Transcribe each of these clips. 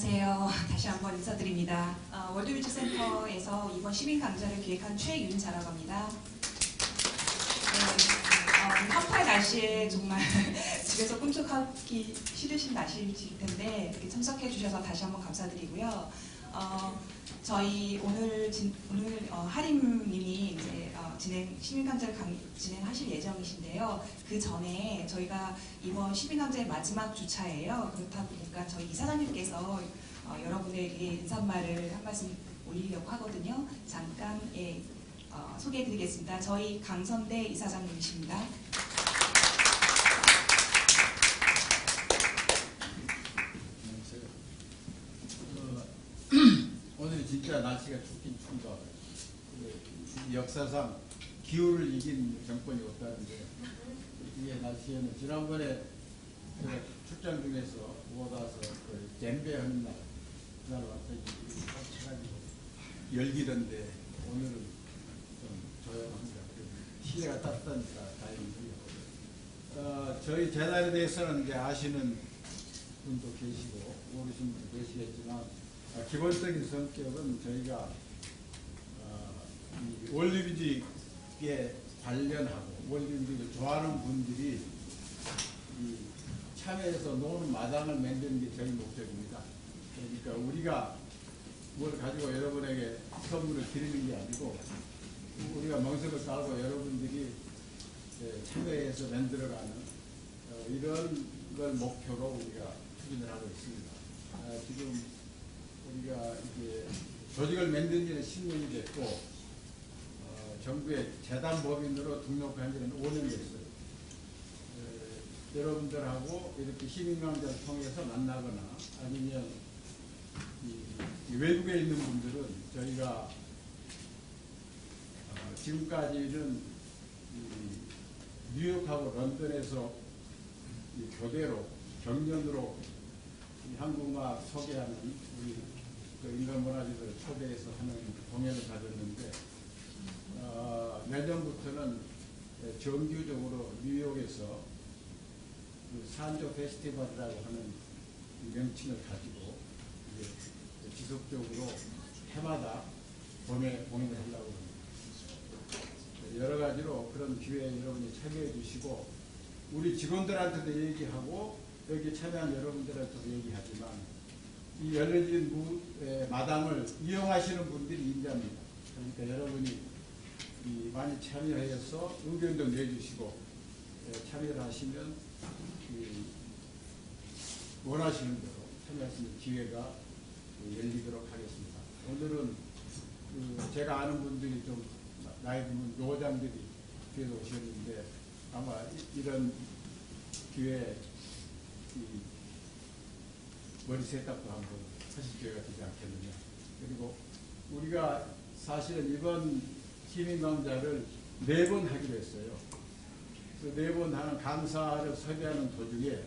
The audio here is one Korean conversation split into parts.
안녕하세요. 다시 한번 인사드립니다. 월드뮤직센터에서 이번 시민 강좌를 기획한 최윤자라고 합니다. 네, 한파의 날씨에 정말 집에서 꿈쩍하기 싫으신 날씨일 텐데 이렇게 참석해 주셔서 다시 한번 감사드리고요. 저희 오늘 하림님이 이제 시민 강좌를 진행하실 예정이신데요. 그 전에 저희가 이번 시민 강좌의 마지막 주차예요. 그렇다 보니까 저희 이사장님께서 여러분에게 인사말을 한 말씀 올리려고 하거든요. 잠깐 소개해드리겠습니다. 저희 강선대 이사장님이십니다. 오늘 진짜 날씨가 춥긴 춥다. 역사상 기후를 이긴 정권이 없다는데 이 날씨에는 지난번에 제가 출장 중에서 오다서 잼배 하는 날 그날 왔더니 깜짝가지고 열기던데 오늘은 좀 조용합니다. 시내가 따뜻하니까 다행이고요. 저희 재단에 대해서는 이제 아시는 분도 계시고 모르시는 분도 계시겠지만 기본적인 성격은 저희가 월드뮤직에 관련하고 월드뮤직을 좋아하는 분들이 참여해서 노는 마당을 만드는 게 저희 목적입니다. 그러니까 우리가 뭘 가지고 여러분에게 선물을 드리는 게 아니고 우리가 멍석을 깔고 여러분들이 참여해서 만들어가는 이런 걸 목표로 우리가 추진을 하고 있습니다. 지금 우리가 이게 조직을 만든 지는 10년이 됐고 정부의 재단법인으로 등록한 지는 5년 됐어요. 여러분들하고 이렇게 시민강좌를 통해서 만나거나 아니면 외국에 있는 분들은 저희가 지금까지는 뉴욕하고 런던에서 교대로 경연으로 한국음악 소개하는 우리 인간문화재를 초대해서 하는 공연을 가졌는데 내년부터는 정규적으로 뉴욕에서 산조 페스티벌이라고 하는 명칭을 가지고 지속적으로 해마다 봄에 공연을 하려고 합니다. 여러 가지로 그런 기회에 여러분이 참여해 주시고 우리 직원들한테도 얘기하고 여기 참여한 여러분들한테도 얘기하지만 이 열려진 마당을 이용하시는 분들이 인자입니다. 그러니까 여러분이 많이 참여해서 의견도 내주시고 참여를 하시면 원하시는 대로 참여할 수 있는 기회가 열리도록 하겠습니다. 오늘은 제가 아는 분들이 좀 나이 든 노장들이 뒤에서 오셨는데 아마 이런 기회에 머리 세탁도 한번 하실 기회가 되지 않겠느냐. 그리고 우리가 사실은 이번 시민강좌를 4번 하기로 했어요. 그래서 4번 하는 강사를 섭외하는 도중에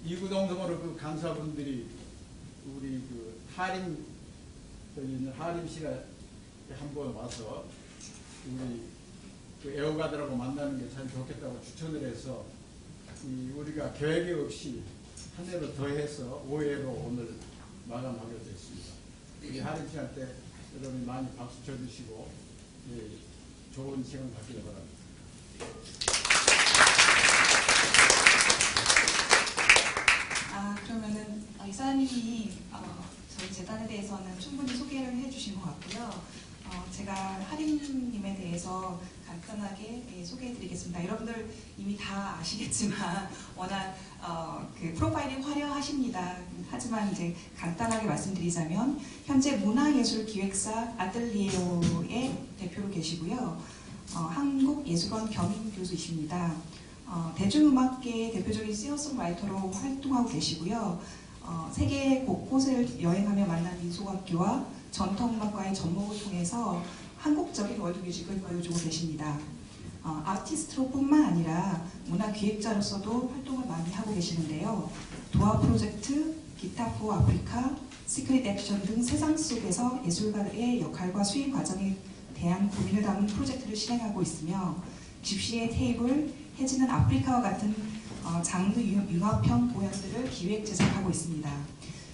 이구동성으로 그 강사분들이 우리 하림 있는 하림 씨가 한번 와서 우리 애호가들하고 만나는 게 참 좋겠다고 추천을 해서 우리가 계획이 없이 한 해로 더해서 5회로 오늘 마감하게 됐습니다. 우리 하림 씨한테 여러분이 많이 박수 쳐주시고 좋은 시간 갖기를 바랍니다. 그러면은 이사님이 저희 재단에 대해서는 충분히 소개를 해주신 것 같고요. 제가 하림님에 대해서 간단하게 소개해드리겠습니다. 여러분들 이미 다 아시겠지만 워낙 프로파일이 화려하십니다. 하지만 이제 간단하게 말씀드리자면 현재 문화예술기획사 아뜰리에오의 대표로 계시고요. 한국예술원 겸임 교수이십니다. 대중음악계의 대표적인 싱어송라이터로 활동하고 계시고요. 세계 곳곳을 여행하며 만난 민속악기와 전통음악과의 접목을 통해서 한국적인 월드뮤직을 보여주고 계십니다. 아티스트로 뿐만 아니라 문화기획자로서도 활동을 많이 하고 계시는데요. 도화 프로젝트, 기타 포 아프리카, 시크릿 액션 등 세상 속에서 예술가의 역할과 수익 과정에 대한 고민을 담은 프로젝트를 실행하고 있으며 집시의 테이블, 해지는 아프리카와 같은 장르 융합형 공연들을 기획 제작하고 있습니다.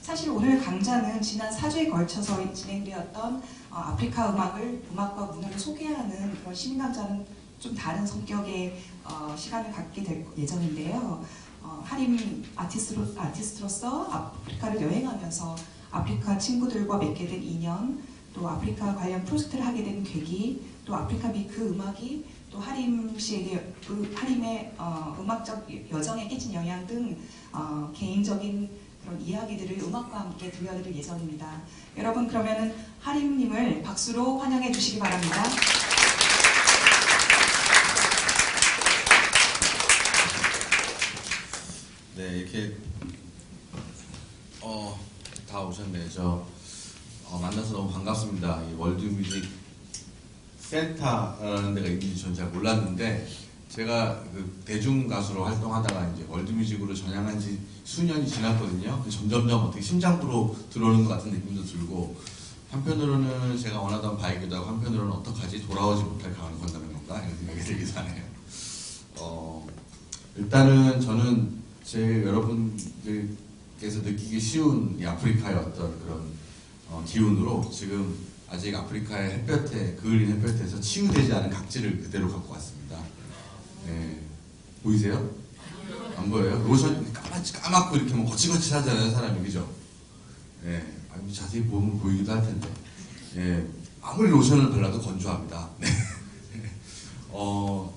사실 오늘 강좌는 지난 4주에 걸쳐서 진행되었던 아프리카 음악과 문화를 소개하는 그런 시민 강좌는 좀 다른 성격의 시간을 갖게 될 예정인데요. 하림 아티스트로서 아프리카를 여행하면서 아프리카 친구들과 맺게 된 인연, 또 아프리카 관련 프로젝트를 하게 된 계기, 또 아프리카 및 그 음악이 또 하림 씨에게 하림의 음악적 여정에 끼친 영향 등 개인적인 그런 이야기들을 음악과 함께 들려드릴 예정입니다. 여러분 그러면은 하림님을 박수로 환영해 주시기 바랍니다. 네, 이렇게 다 오셨네요. 만나서 너무 반갑습니다. 이 월드뮤직 센터라는 데가 있는지 저는 잘 몰랐는데 제가 그 대중 가수로 활동하다가 이제 월드뮤직으로 전향한 지 수년이 지났거든요. 점점점 어떻게 심장부로 들어오는 것 같은 느낌도 들고 한편으로는 제가 원하던 바이기도 하고 한편으로는 어떡하지? 돌아오지 못할 가을 건너는 건가? 이런 생각이 들기도 하네요. 일단은 저는 여러분들께서 느끼기 쉬운 이 아프리카의 어떤 그런 기운으로 지금 아직 아프리카의 햇볕에, 그을린 햇볕에서 치유되지 않은 각질을 그대로 갖고 왔습니다. 네. 보이세요? 안 보여요? 로션 까맣고 이렇게 뭐 거칠거칠하잖아요, 사람이. 그죠? 네. 자세히 보면 보이기도 할 텐데. 네. 아무리 로션을 발라도 건조합니다. 네.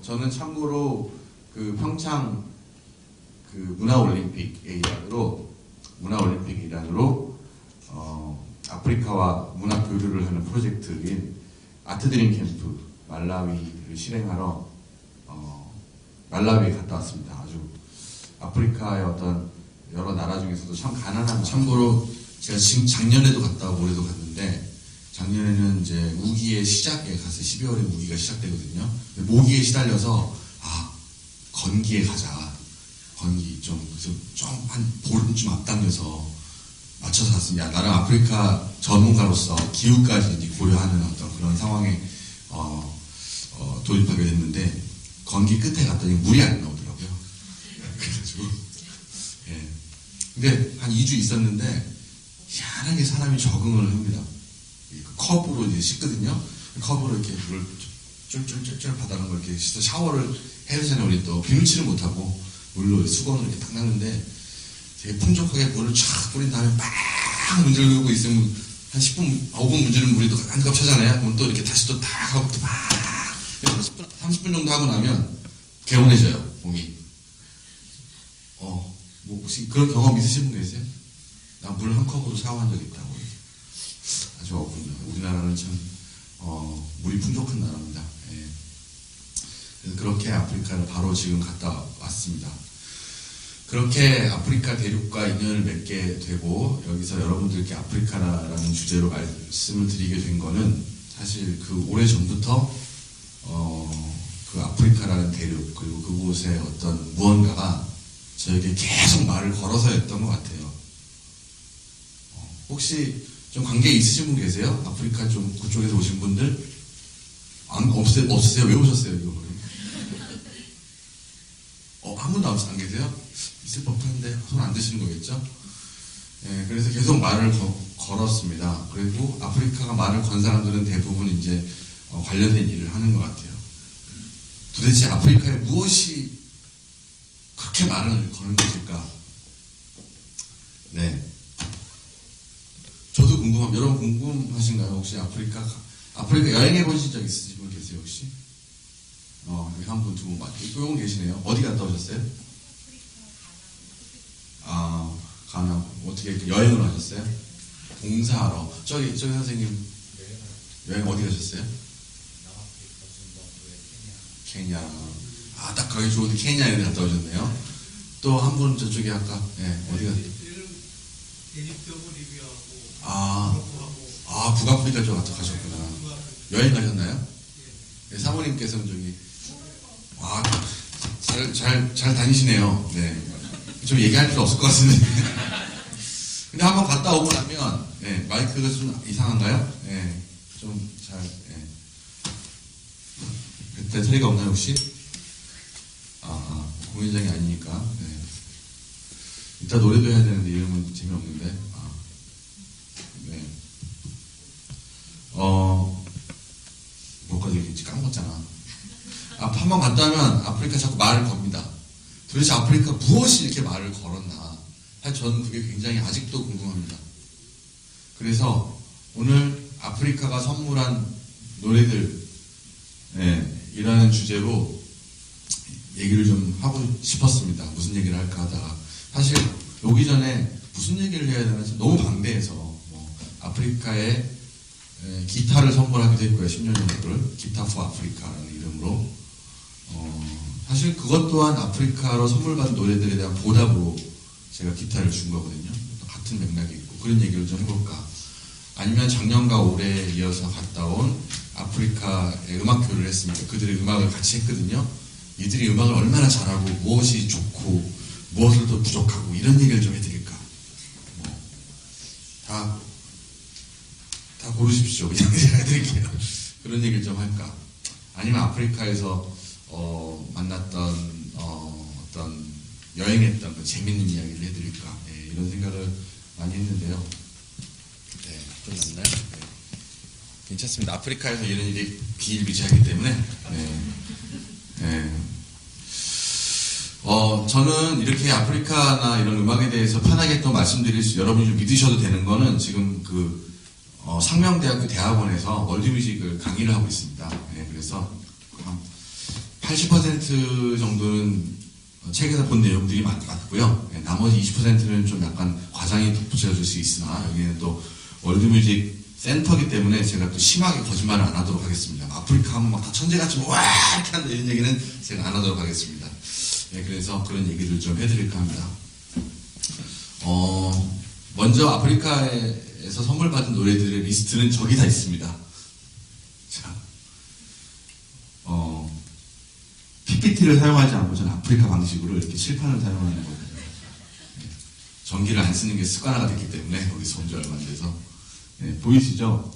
저는 참고로 그 평창 그 문화올림픽의 일환으로 아프리카와 문화 교류를 하는 프로젝트인 아트드림 캠프 말라위를 실행하러 말라위에 갔다 왔습니다. 아주 아프리카의 어떤 여러 나라 중에서도 참 가난한 참고로 제가 지금 작년에도 갔다 오고 올해도 갔는데 작년에는 이제 우기의 시작에 갔어요. 12월에 우기가 시작되거든요. 모기에 시달려서 건기에 가자. 건기 그래서 좀 한 보름쯤 앞당겨서 맞춰서 갔습니다. 나름 아프리카 전문가로서 기후까지 고려하는 어떤 그런 상황에 돌입하게 됐는데 건기 끝에 갔더니 물이 안 나오더라고요. 그래가지고 예. 근데 한 2주 있었는데 희한하게 사람이 적응을 합니다. 컵으로 이제 씻거든요. 컵으로 이렇게 물을 쫄쫄쫄쫄 받아는 걸 이렇게 샤워를 해야 되잖아요. 우리 또 비누칠을 못하고 물로 수건을 이렇게 딱 놨는데 되게 풍족하게 물을 쫙 뿌린 다음에 막 문질르고 있으면 한 10분, 5분 문지르는 물이 또 한컵 차잖아요. 그럼 또 이렇게 다시 또 딱 하고 또 막 30분 정도 하고 나면 개운해져요, 몸이. 뭐 혹시 그런 경험 있으신 분 계세요? 나 물 한 컵으로 샤워한 적 있다고. 아주 없군요. 우리나라는 참 물이 풍족한 나라입니다. 예. 그래서 그렇게 아프리카를 바로 지금 갔다 왔습니다. 그렇게 아프리카 대륙과 인연을 맺게 되고 여기서 여러분들께 아프리카라는 주제로 말씀을 드리게 된 거는 사실 그 오래전부터 그 아프리카라는 대륙 그리고 그곳에 어떤 무언가가 저에게 계속 말을 걸어서였던 것 같아요. 혹시 좀 관계 있으신 분 계세요? 아프리카 좀 그쪽에서 오신 분들? 없으세요? 왜 오셨어요? 이거? 한 분도 안 계세요? 있을 법한데 손 안 드시는 거겠죠? 네, 그래서 계속 말을 걸었습니다. 그리고 아프리카가 말을 건 사람들은 대부분 이제 관련된 일을 하는 것 같아요. 도대체 아프리카에 무엇이 그렇게 말을 거는 것일까? 네. 저도 궁금합니다. 여러분 궁금하신가요? 혹시 아프리카 여행해 보신 적 있으신 분 계세요, 혹시? 여기 한 분, 두 분, 또 분 계시네요. 어디 갔다 오셨어요? 가나. 어떻게 여행을 하셨어요? 봉사하러. 저기 선생님. 여행 어디 가셨어요? 케냐. 딱 가기 좋은데 케냐에 갔다 오셨네요. 또 한 분 저쪽에 아까, 어디 갔어요? 에집트하고 리비아하고 북아프리카 쪽 가셨구나. 여행 가셨나요? 네, 사모님께서는 저기, 잘 다니시네요. 네. 좀 얘기할 필요 없을 것 같은데. 근데 한번 갔다 오고 나면, 마이크가 좀 이상한가요? 좀 배터리가 없나요, 혹시? 공연장이 아니니까. 네. 이따 노래도 해야 되는데 이러면 재미없는데. 아. 네. 뭐까지 얘기했지? 까먹었잖아. 한 번 갔다 오면 아프리카 자꾸 말을 겁니다. 도대체 아프리카 무엇이 이렇게 말을 걸었나. 사실 저는 그게 굉장히 아직도 궁금합니다. 그래서 오늘 아프리카가 선물한 노래들, 이라는 주제로 얘기를 좀 하고 싶었습니다. 무슨 얘기를 할까 하다가. 사실 오기 전에 무슨 얘기를 해야 되나 너무 방대해서, 아프리카에 기타를 선물하기도 했고요. 10년 연구를. 기타 포 아프리카라는 이름으로. 사실 그것 또한 아프리카로 선물 받은 노래들에 대한 보답으로 제가 기타를 준 거거든요. 같은 맥락이 있고. 그런 얘기를 좀 해볼까. 아니면 작년과 올해 이어서 갔다 온 아프리카의 음악 교류를 했습니다. 그들의 음악을 같이 했거든요. 이들이 음악을 얼마나 잘하고 무엇이 좋고 무엇을 더 부족하고 이런 얘기를 좀 해드릴까. 다 고르십시오. 그냥 제가 해드릴게요. 그런 얘기를 좀 할까. 아니면 아프리카에서 만났던 어떤 여행했던 그 재밌는 이야기를 해드릴까. 이런 생각을 많이 했는데요. 좀 낫나요? 네. 괜찮습니다. 아프리카에서 이런 일이 비일비재하기 때문에. 저는 이렇게 아프리카나 이런 음악에 대해서 편하게 또 말씀드릴 수, 여러분이 좀 믿으셔도 되는 거는 지금 상명대학교 대학원에서 월드뮤직을 강의를 하고 있습니다. 그래서 한 80% 정도는 책에서 본 내용들이 맞고요. 나머지 20%는 좀 약간 과장이 덧붙여질 수 있으나 여기는 또 월드뮤직 센터이기 때문에 제가 또 심하게 거짓말을 안 하도록 하겠습니다. 아프리카 하면 막 다 천재같이 와 이렇게 한다 이런 얘기는 제가 안 하도록 하겠습니다. 그래서 그런 얘기를 좀 해드릴까 합니다. 먼저 아프리카에서 선물 받은 노래들의 리스트는 저기 다 있습니다. 자, PPT를 사용하지 않고 저는 아프리카 방식으로 이렇게 칠판을 사용하는 거예요. 전기를 안 쓰는 게 습관화가 됐기 때문에 여기서 온 지 얼마 안 돼서. 보이시죠?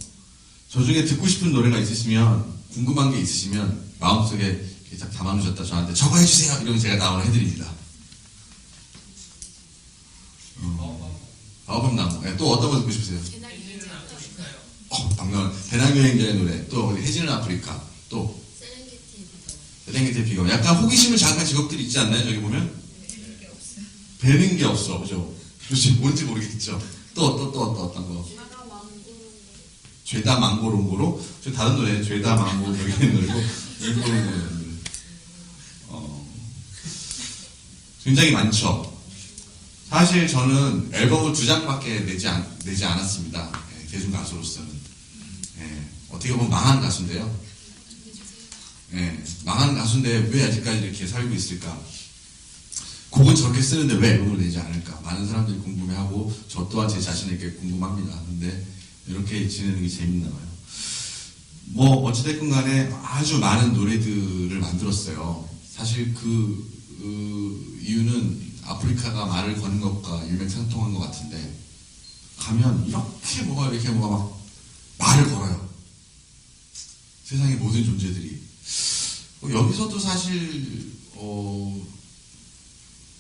저 중에 듣고 싶은 노래가 있으시면, 궁금한 게 있으시면 마음속에 이렇게 딱 담아놓으셨다 저한테 저거 해주세요 이러면 제가 나오나 해드립니다. 바오밤나무. 또 어떤 거 듣고 싶으세요? 방금 배낭여행자의 노래. 또 우리 해지는 아프리카. 또 세렝게티 비검. 약간 호기심을 자극한 직업들이 있지 않나요? 저기 보면? 배는 게 없어. 그죠? 그렇지. 뭔지 모르겠죠. 또 어떤 거? 죄다 망고롱고로? 저 다른 노래, 죄다 망고, 여기 있는 노래고, 일본은 굉장히 많죠. 사실 저는 앨범을 2장밖에 내지 않았습니다. 대중가수로서는. 어떻게 보면 망한 가수인데요. 망한 가수인데 왜 아직까지 이렇게 살고 있을까? 곡은 저렇게 쓰는데 왜 앨범을 내지 않을까? 많은 사람들이 궁금해하고 저 또한 제 자신에게 궁금합니다. 근데 이렇게 지내는 게 재밌나 봐요. 어찌됐건 간에 아주 많은 노래들을 만들었어요. 사실 그 이유는 아프리카가 말을 거는 것과 일맥상통한 것 같은데, 가면 이렇게 뭐가 막 말을 걸어요. 세상의 모든 존재들이. 여기서도 사실,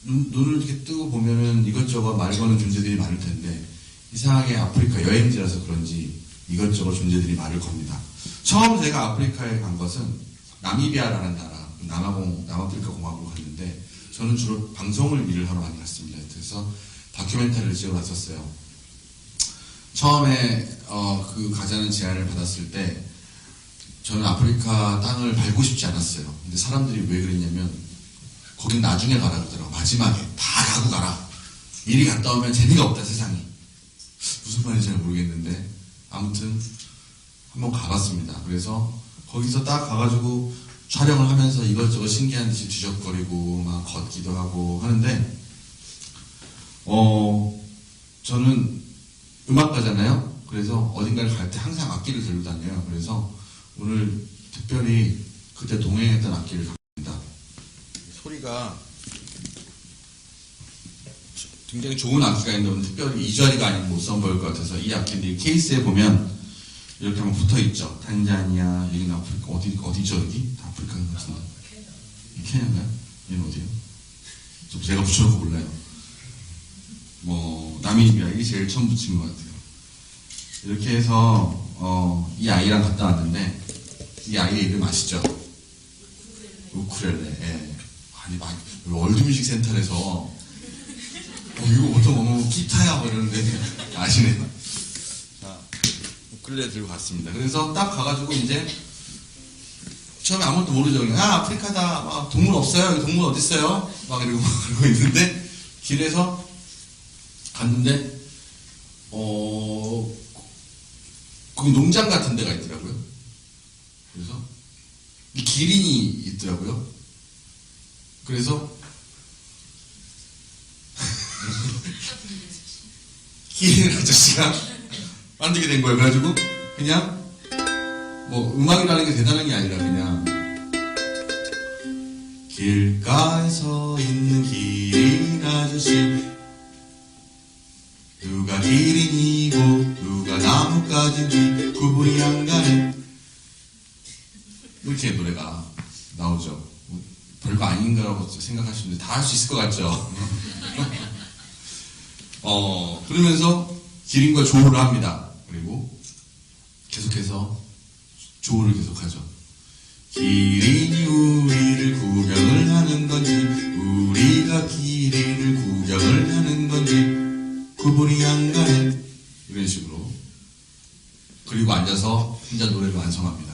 눈을 이렇게 뜨고 보면은 이것저것 말 거는 존재들이 많을 텐데, 이상하게 아프리카 여행지라서 그런지 이것저것 존재들이 말을 겁니다. 처음 제가 아프리카에 간 것은 나미비아라는 나라, 남아프리카 공화국을 갔는데, 저는 주로 방송을 일을 하러 많이 갔습니다. 그래서 다큐멘터리를 찍어 갔었어요. 처음에 가자는 제안을 받았을 때 저는 아프리카 땅을 밟고 싶지 않았어요. 근데 사람들이 왜 그랬냐면, 거긴 나중에 가라 그러더라고. 마지막에 다 가고 가라. 미리 갔다 오면 재미가 없다 세상이. 무슨 말인지 잘 모르겠는데 아무튼 한번 가봤습니다. 그래서 거기서 딱 가가지고 촬영을 하면서 이것저것 신기한 듯이 뒤적거리고 막 걷기도 하고 하는데, 저는 음악가잖아요. 그래서 어딘가를 갈 때 항상 악기를 들고 다녀요. 그래서 오늘 특별히 그때 동행했던 악기를 갑니다. 소리가 굉장히 좋은 악기가 있는데 오늘 특별히 이 자리가 아니면 못 선보일 것 같아서 이 악기인데, 케이스에 보면 이렇게 한번 붙어있죠. 탄자니아, 여기는 아프리카, 어디죠 여기? 다 아프리카 같은데. 이 케냐인가요? 얘는 어디예요? 제가 붙여놓고 몰라요. 뭐 나미비아 이게 제일 처음 붙인 것 같아요. 이렇게 해서 이 아이랑 갔다 왔는데 이 아이의 이름 아시죠? 우쿨렐레. 예. 아니 막 월드뮤직 센터에서 이거 보통 기타야 뭐 이러는데 아시네요. 자, 우쿨렐레 들고 갔습니다. 그래서 딱 가가지고 이제 처음에 아무것도 모르죠. 그냥, 아프리카다. 막 동물 없어요? 여기 동물 어디 있어요? 막 이러고 그러고 있는데 길에서 갔는데 거기 농장 같은 데가 있더라고요. 그래서 기린이 있더라고요. 그래서 기린 아저씨가 만들게 된 거예요. 그래가지고 그냥 뭐 음악이라는 게 대단한 게 아니라 그냥 길가에서 있는 기린 아저씨 누가 기린이고 누가 나뭇가지인지 구분이 안 가네. 이렇게 노래가 나오죠. 뭐 별거 아닌가라고 생각하시는데 다 할 수 있을 것 같죠. 그러면서 기린과 조우를 합니다. 그리고 계속해서 조우를 계속하죠. 기린이 우리를 구경을 하는 건지 우리가 기린을 구경을 하는 건지 구분이 안 가네. 이런 식으로. 그리고 앉아서 혼자 노래를 완성합니다.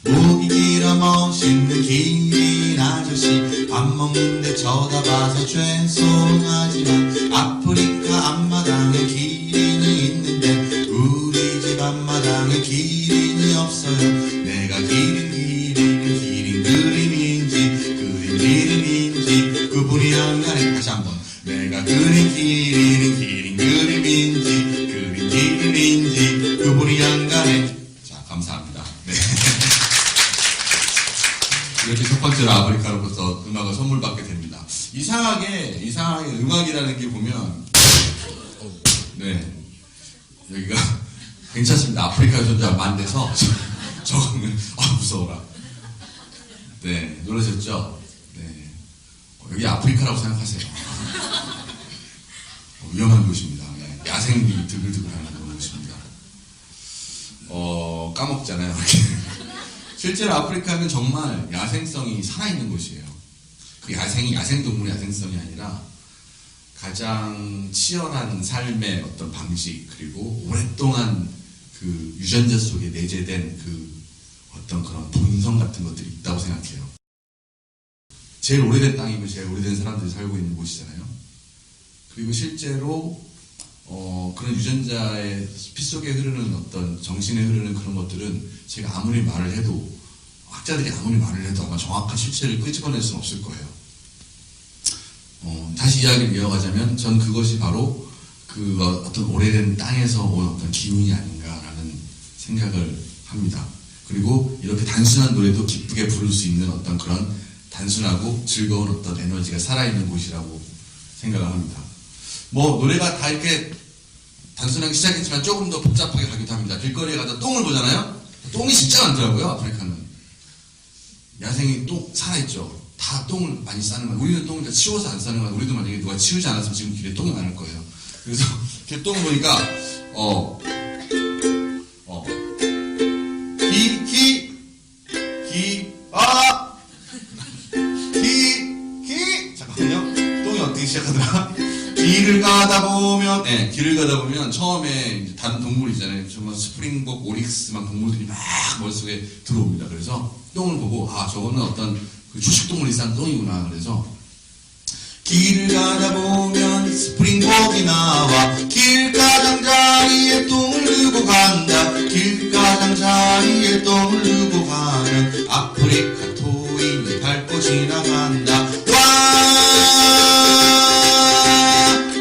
목이 길어 멋있는 기린 아저씨 밥 먹는데 쳐다봐서 죄송하지만 아프리카 앞마당에 기린이 있는데 우리 집 앞마당에 기린이 없어요. 내가 기린 그림인지 구분이 안 가네. 다시 한번 내가 그린 기린은 그림인지 구분이 안 가네. 자, 감사합니다. 네. 이렇게 첫 번째로 아프리카로부터 음악을 선물 받게 됩니다. 이상하게 음악이라는 게 보면 네 여기가 괜찮습니다. 아프리카에서 만돼서 저거는 무서워라. 네, 놀라셨죠? 네, 여기 아프리카라고 생각하세요. 위험한 곳입니다. 네, 야생들이 드글드글하는 곳입니다. 까먹잖아요. 실제로 아프리카는 정말 야생성이 살아있는 곳이에요. 그 야생동물의 야생성이 아니라 가장 치열한 삶의 어떤 방식, 그리고 오랫동안 그 유전자 속에 내재된 그 어떤 그런 본성 같은 것들이 있다고 생각해요. 제일 오래된 땅이고 제일 오래된 사람들이 살고 있는 곳이잖아요. 그리고 실제로 그런 유전자의 피 속에 흐르는 어떤 정신에 흐르는 그런 것들은 제가 아무리 말을 해도 학자들이 아무리 말을 해도 아마 정확한 실체를 끄집어낼 수는 없을 거예요. 다시 이야기를 이어가자면 전 그것이 바로 그 어떤 오래된 땅에서 온 어떤 기운이 아닌가라는 생각을 합니다. 그리고 이렇게 단순한 노래도 기쁘게 부를 수 있는 어떤 그런 단순하고 즐거운 어떤 에너지가 살아있는 곳이라고 생각을 합니다. 뭐 노래가 다 이렇게 단순하게 시작했지만 조금 더 복잡하게 가기도 합니다. 길거리에 가다 똥을 보잖아요. 똥이 진짜 많더라고요. 아프리카는 야생이 똥 살아있죠. 다 똥을 많이 싸는 거예요. 우리는 똥을 다 치워서 안 싸는 거예요. 우리도 만약에 누가 치우지 않았으면 지금 길에 똥이 많을 거예요. 그래서 이렇게 똥을 보니까 잠깐만요. 똥이 어떻게 시작하더라? 길을 가다 보면 처음에 이제 다른 동물이잖아요. 정말 스프링복, 오릭스 막 동물들이 막 머릿속에 들어옵니다. 그래서 똥을 보고 저거는 어떤 그 주식동물이 싼 똥이구나. 그래서 길을 가다 보면 스프링복이 나와 길가장자리에 똥을 누고 간다. 길가장자리에 똥을 누고 가면 아프리카 토인이 밟고 지나간다. 와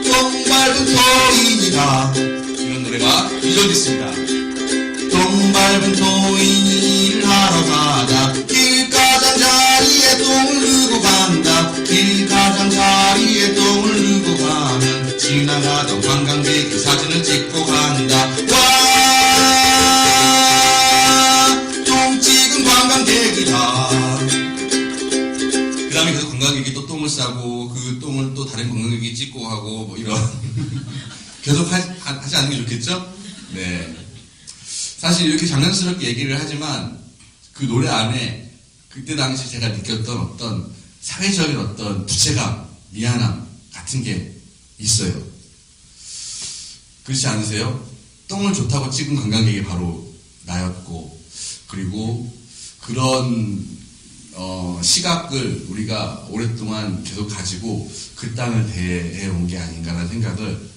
똥 밟은 토인이다. 이런 노래가 이절도 있습니다. 똥 밟은 토인이 일을 하러 가다 길가장자리에 똥을 누고 간다. 길가장자리에 똥을 누고 가면 지나가던 관광객이 사진을 찍고 간다. 와, 똥 찍은 관광객이다. 그 다음에 계속 관광객이 또 똥을 싸고 하고 그 똥을 또 다른 관광객이 찍고 하고 뭐 이런 계속 하지 않는 게 좋겠죠? 네. 사실 이렇게 장난스럽게 얘기를 하지만 그 노래 안에 그때 당시 제가 느꼈던 어떤 사회적인 어떤 부채감, 미안함 같은 게 있어요. 그렇지 않으세요? 똥을 좋다고 찍은 관광객이 바로 나였고, 그리고 그런 시각을 우리가 오랫동안 계속 가지고 그 땅을 대해온 게 아닌가라는 생각을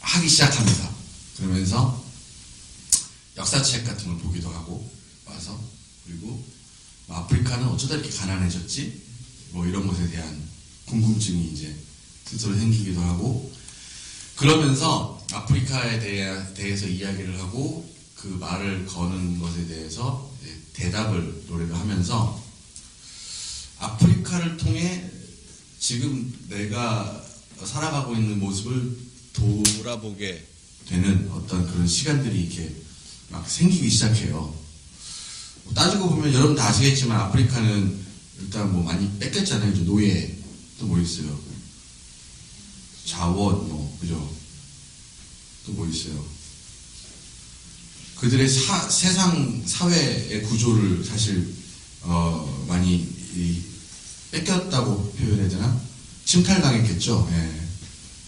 하기 시작합니다. 그러면서 역사책 같은 걸 보기도 하고 와서, 그리고 아프리카는 어쩌다 이렇게 가난해졌지? 뭐 이런 것에 대한 궁금증이 이제 스스로 생기기도 하고, 그러면서 아프리카에 대해서 이야기를 하고 그 말을 거는 것에 대해서 대답을 노래를 하면서 아프리카를 통해 지금 내가 살아가고 있는 모습을 돌아보게 되는 어떤 그런 시간들이 이렇게 막 생기기 시작해요. 따지고 보면 여러분 다 아시겠지만 아프리카는 일단 뭐 많이 뺏겼잖아요. 이제 노예 또 뭐 있어요? 자원 뭐 그죠? 또 뭐 있어요? 그들의 세상 사회의 구조를 사실 많이 뺏겼다고 표현해야 되나? 침탈당했겠죠. 예.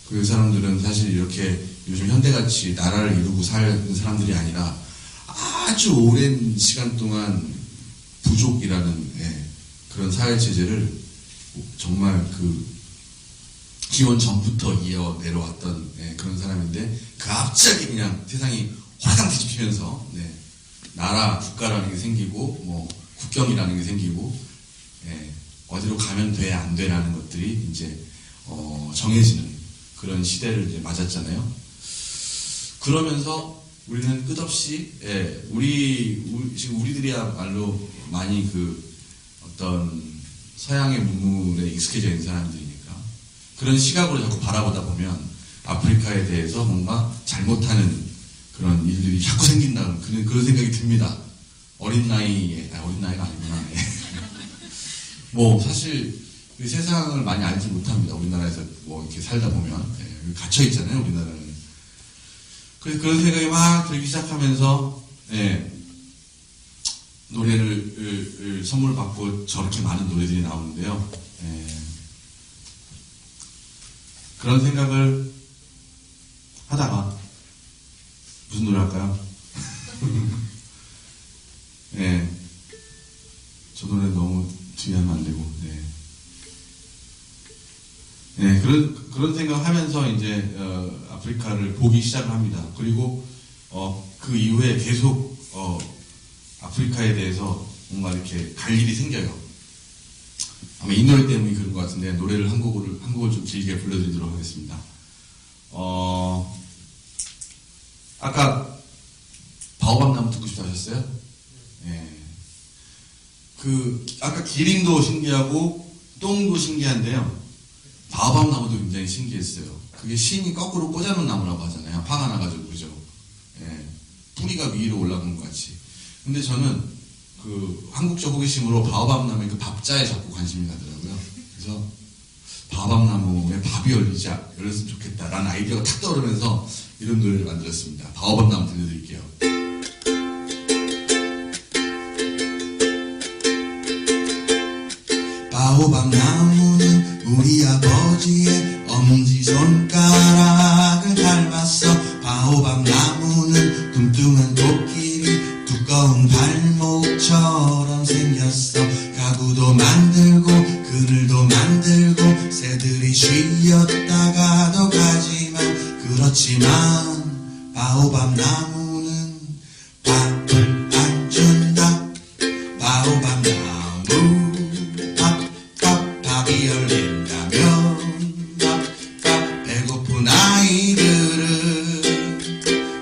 그 사람들은 사실 이렇게 요즘 현대같이 나라를 이루고 사는 사람들이 아니라 아주 오랜 시간 동안 부족이라는 그런 사회체제를 정말 그 기원 전부터 이어 내려왔던 그런 사람인데, 갑자기 그냥 세상이 화상 뒤집히면서 나라, 국가라는 게 생기고 뭐 국경이라는 게 생기고 어디로 가면 돼, 안 돼라는 것들이 이제 정해지는 그런 시대를 이제 맞았잖아요. 그러면서 우리는 끝없이 지금 우리들이야말로 많이 그 어떤 서양의 문물에 익숙해져 있는 사람들이니까 그런 시각으로 자꾸 바라보다 보면 아프리카에 대해서 뭔가 잘못하는 그런 일들이 자꾸 생긴다는 그런 생각이 듭니다. 어린 나이가 아니구나. 뭐 사실 그 세상을 많이 알지 못합니다. 우리나라에서 뭐 이렇게 살다 보면 갇혀 있잖아요. 우리나라는. 그래서 그런 생각이 막 들기 시작하면서 노래를 선물 받고 저렇게 많은 노래들이 나오는데요. 그런 생각을 하다가 무슨 노래 할까요? 저 노래 너무 뒤에 하면 안 되고, 그런 생각을 하면서 이제 아프리카를 보기 시작을 합니다. 그리고 그 이후에 계속 아프리카에 대해서 뭔가 이렇게 갈 일이 생겨요. 아마 이 노래 때문에 그런 것 같은데 노래를 한 곡을 좀 길게 불러드리도록 하겠습니다. 아까 바오밥 나무 듣고 싶다 하셨어요? 아까 기린도 신기하고 똥도 신기한데요. 바오밥 나무도 굉장히 신기했어요. 그게 신이 거꾸로 꽂아놓은 나무라고 하잖아요. 화가 나가지고, 그죠? 뿌리가 위로 올라간 것 같이. 근데 저는 그 한국적 호기심으로 바오밥 나무의 그 밥자에 자꾸 관심이 가더라고요. 그래서 바오밥 나무에 밥이 열렸으면 좋겠다 라는 아이디어가 탁 떠오르면서 이런 노래를 만들었습니다. 바오밥 나무 들려드릴게요. 바오밥 나무는 우리 아버지의 엄지손가락을 닮았어. 바오밥 나무는 뚱뚱한 코끼리 두꺼운 발목처럼 생겼어. 가구도 만들고 그늘도 만들고 새들이 쉬었다가도 가지만, 그렇지만 바오밥 나무는 밥을 안 준다. 바오밥 나무 밥이 열린다면 배고픈 아이들은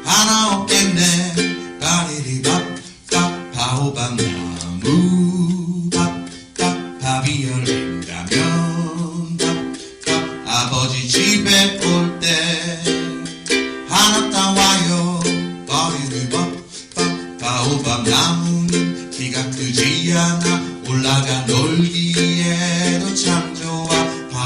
하나 없겠네. 바리리밥 바오밥 나무 밥이 열린다면 아버지 집에 올 때 하나 따와요. 바리리밥 바오밥 나무는 키가 크지 않아 올라가 놀기에도 참 좋아.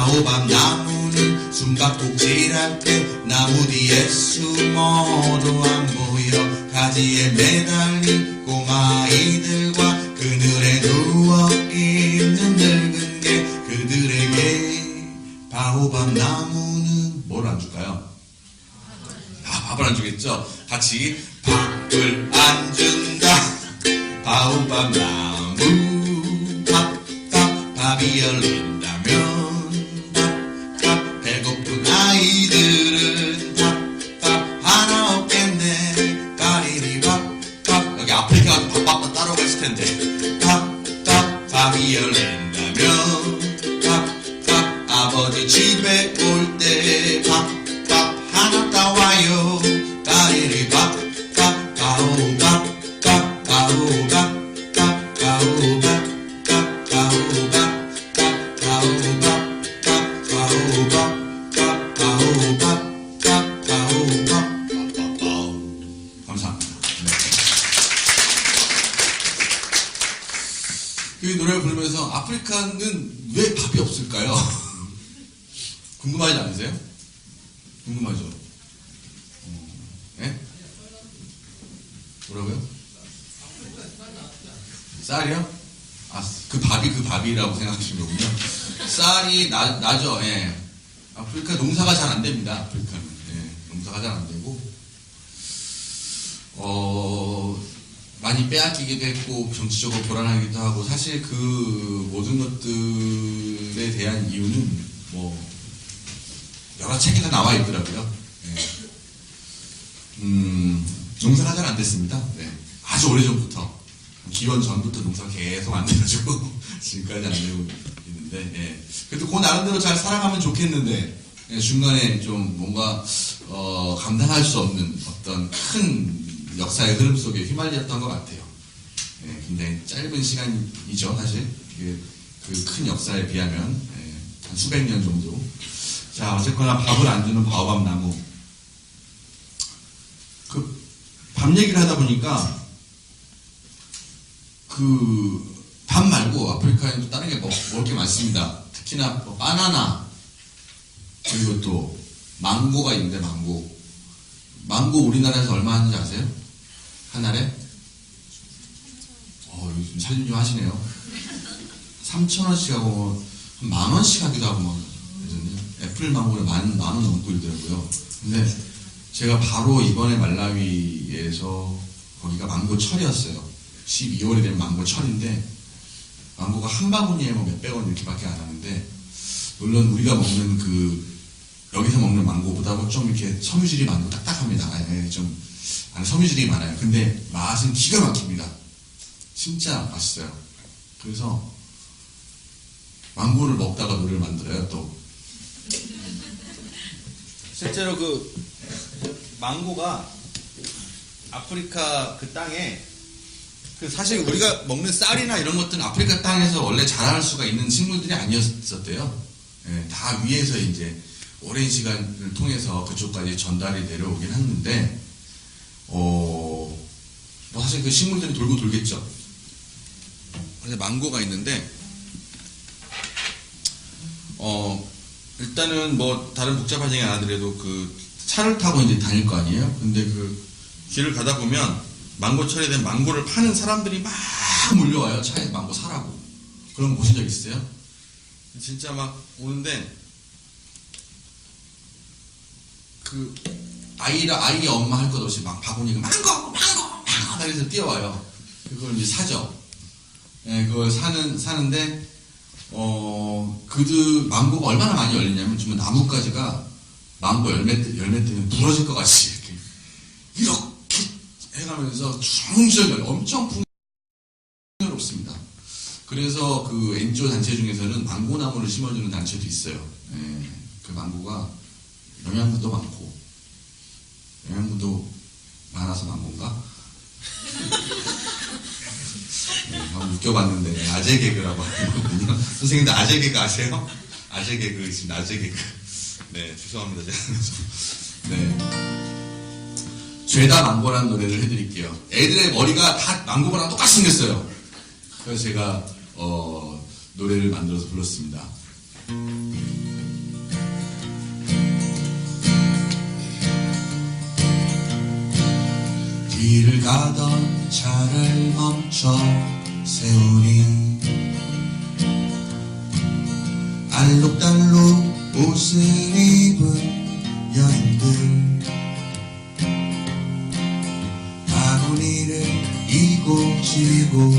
바오밥 나무는 숨바꼭질할 때 나무 뒤에 숨어도 안 보여. 가지에 매달린 꼬마아이들과 그늘에 누워있는 늙은 개, 그들에게 바오밥 나무는 뭘 안 줄까요? 밥을 안 주겠죠? 같이 밥을 안 준다. 바오밥 나무 밥이 열린다면 밥 배고픈 아이들은 밥 하나 없겠네. 까리리 밥 여기 아프리카 가서 밥 따라오고 있을 텐데 밥이 열린다면 밥 아버지 집에 올 때 밥 하나 따와요. 까리리 밥 바오밥 감사합니다. 이 노래를 부르면서 아프리카는 왜 밥이 없을까요? 궁금하지 않으세요? 궁금하죠? 네? 뭐라고요? 쌀이요? 아, 그 밥이라고 생각하시는 거군요. 쌀이 나죠. 예. 아프리카 농사가 잘 안 됩니다. 아프리카는. 예. 농사가 잘 안 되고, 많이 빼앗기기도 했고, 정치적으로 불안하기도 하고, 사실 그 모든 것들에 대한 이유는 뭐, 여러 책에서 나와 있더라고요. 예. 농사가 잘 안 됐습니다. 네. 아주 오래전부터. 기원 전부터 농사가 계속 안 돼가지고 지금까지 안 되고 있는데, 예. 그래도 그 나름대로 잘 살아가면 좋겠는데, 예, 중간에 좀 뭔가 감당할 수 없는 어떤 큰 역사의 흐름 속에 휘말렸던 것 같아요. 예, 굉장히 짧은 시간이죠, 사실. 그 큰 역사에 비하면. 예, 한 수백 년 정도. 자, 어쨌거나 밥을 안 주는 바오밥 나무. 그 밥 얘기를 하다 보니까 그 밥 말고 아프리카에는 또 다른 게 먹을 게 많습니다. 특히나 뭐 바나나, 그리고 또 망고가 있는데 망고 우리나라에서 얼마 하는지 아세요? 한 알에? 요즘 살림 좀 하시네요. 3,000원씩 하고 뭐 한 10,000원씩 하기도 하고 뭐 애플 망고를 만 원 넘고 있더라고요. 근데 제가 바로 이번에 말라위에서 거기가 망고철이었어요. 12월이 되면 망고철인데 망고가 한 바구니에 뭐 몇백 원 이렇게밖에 안 하는데, 물론 우리가 먹는 여기서 먹는 망고보다 좀 이렇게 섬유질이 많고 딱딱합니다. 예, 좀 안에 섬유질이 많아요. 근데 맛은 기가 막힙니다. 진짜 맛있어요. 그래서 망고를 먹다가 노래를 만들어요. 또 실제로 그 망고가 아프리카 그 땅에 사실 우리가 먹는 쌀이나 이런 것들은 아프리카 땅에서 원래 자랄 수가 있는 식물들이 아니었었대요. 예, 다 위에서 이제 오랜 시간을 통해서 그쪽까지 전달이 내려오긴 했는데, 뭐 사실 그 식물들이 돌고 돌겠죠. 그래서 망고가 있는데, 일단은 뭐 다른 복잡하지 않아더라도 그 차를 타고 이제 다닐 거 아니에요? 근데 그 길을 가다 보면 망고철에 된 망고를 파는 사람들이 막 몰려와요. 차에 망고 사라고. 그런 거 보신 적 있어요? 진짜 막 오는데, 그 아이의 엄마 할 것 없이 막 바구니가 망고 이래서 뛰어와요. 그걸 이제 사죠. 예, 그걸 사는데 망고가 얼마나 많이 열리냐면 정말 나뭇가지가 망고 열매 때문에 부러질 것 같이 이렇게 해가면서 주렁주렁 엄청 풍요롭습니다. 그래서 그 NGO 단체 중에서는 망고나무를 심어주는 단체도 있어요. 예, 그 망고가 영양분도 많고, 영양분도 많아서 망고인가? 네, 한번 웃겨봤는데 아재 개그라고 하거든요. 선생님들 아재 개그 아세요? 아재 개그 있습니다. 아재 개그. 네, 죄송합니다. 제가. 네. 죄다 망고라는 노래를 해드릴게요. 애들의 머리가 다 망고랑 똑같이 생겼어요. 그래서 제가 노래를 만들어서 불렀습니다. 가던 차를 멈춰 세우니 알록달록 옷을 입은 여인들 바구니를 이고 지고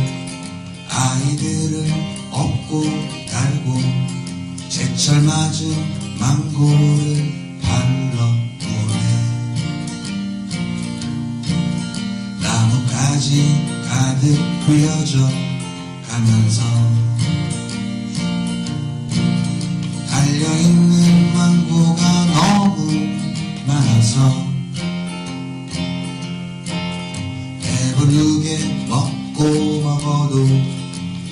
아이들을 업고 달고 제철 맞은 망고를 발라보네 나뭇가지 가득 휘어져 가면서 달려있는 망고가 너무 많아서 배부르게 먹고 먹어도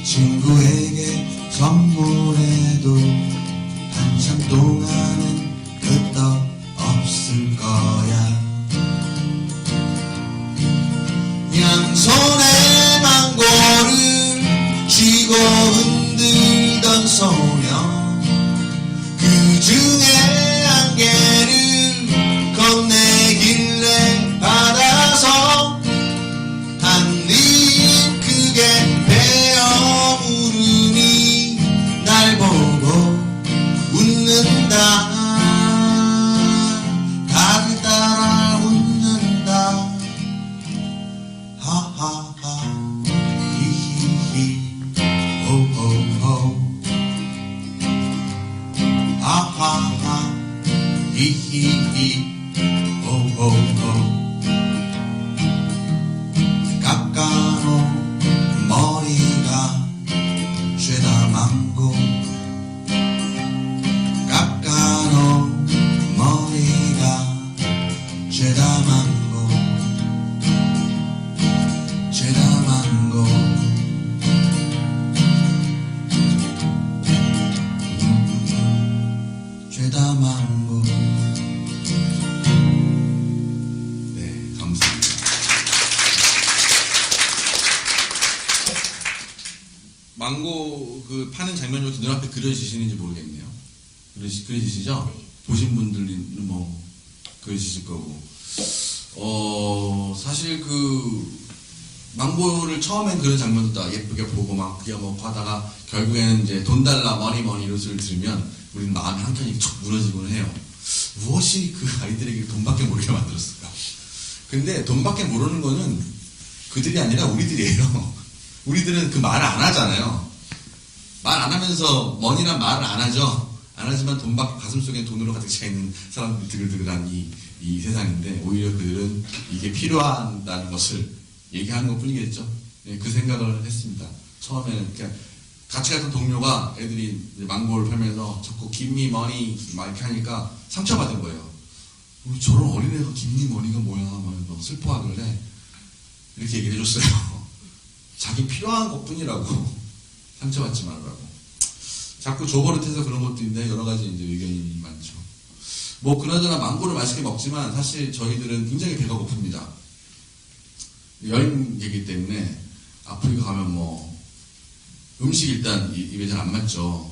친구에게 선물해도 한참 동안은 끄떡없을 거야 양손에 망고를 쥐고 흔들던 소녀 그 중에 한 개를 건네길래 받아서 한 입 크게 베어 물으니 날 보고 웃는다 다들 따라 웃는다 하하하 히히히 호호호 하하하 히히히 호호호 깎아놓은 머리가 죄다 망고 깎아놓은 머리가 죄다 망고 죄다 망고 죄다 망고 네 감사합니다. 망고 그 파는 장면이 눈앞에 그려지시는지 모르겠네요. 그려지시죠? 보신 분들은 뭐 그려지실 거고. 사실 그 망고를 처음엔 그런 장면도 다 예쁘게 보고 막 그게 뭐 하다가 결국에는 이제 돈 달라 머니 이런 소리를 들으면 우리는 마음이 한켠이 툭 무너지곤 해요. 무엇이 그 아이들에게 돈밖에 모르게 만들었을까? 근데 돈밖에 모르는 거는 그들이 아니라 우리들이에요. 우리들은 그 말을 안 하잖아요. 말 안 하면서 머니란 말을 안 하죠. 안 하지만 가슴속에 돈으로 가득 차 있는 사람들이 드글드글한 이 세상인데 오히려 그들은 이게 필요하다는 것을 얘기하는 것 뿐이겠죠. 네, 그 생각을 했습니다. 처음에는 그냥 같이 갔던 동료가 애들이 이제 망고를 팔면서 자꾸 김미 머니 막 이렇게 하니까 상처받은 거예요. 저런 어린애가 김미 머니가 뭐야 막 슬퍼하길래 이렇게 얘기를 해줬어요. 자기 필요한 것 뿐이라고 상처받지 말라고. 자꾸 조버릇해서 그런 것도 있는데 여러 가지 이제 의견이 많죠. 뭐 그나저나 망고를 맛있게 먹지만 사실 저희들은 굉장히 배가 고픕니다. 여행이기 때문에 아프리카 가면 뭐 음식 일단 입에 잘 안 맞죠.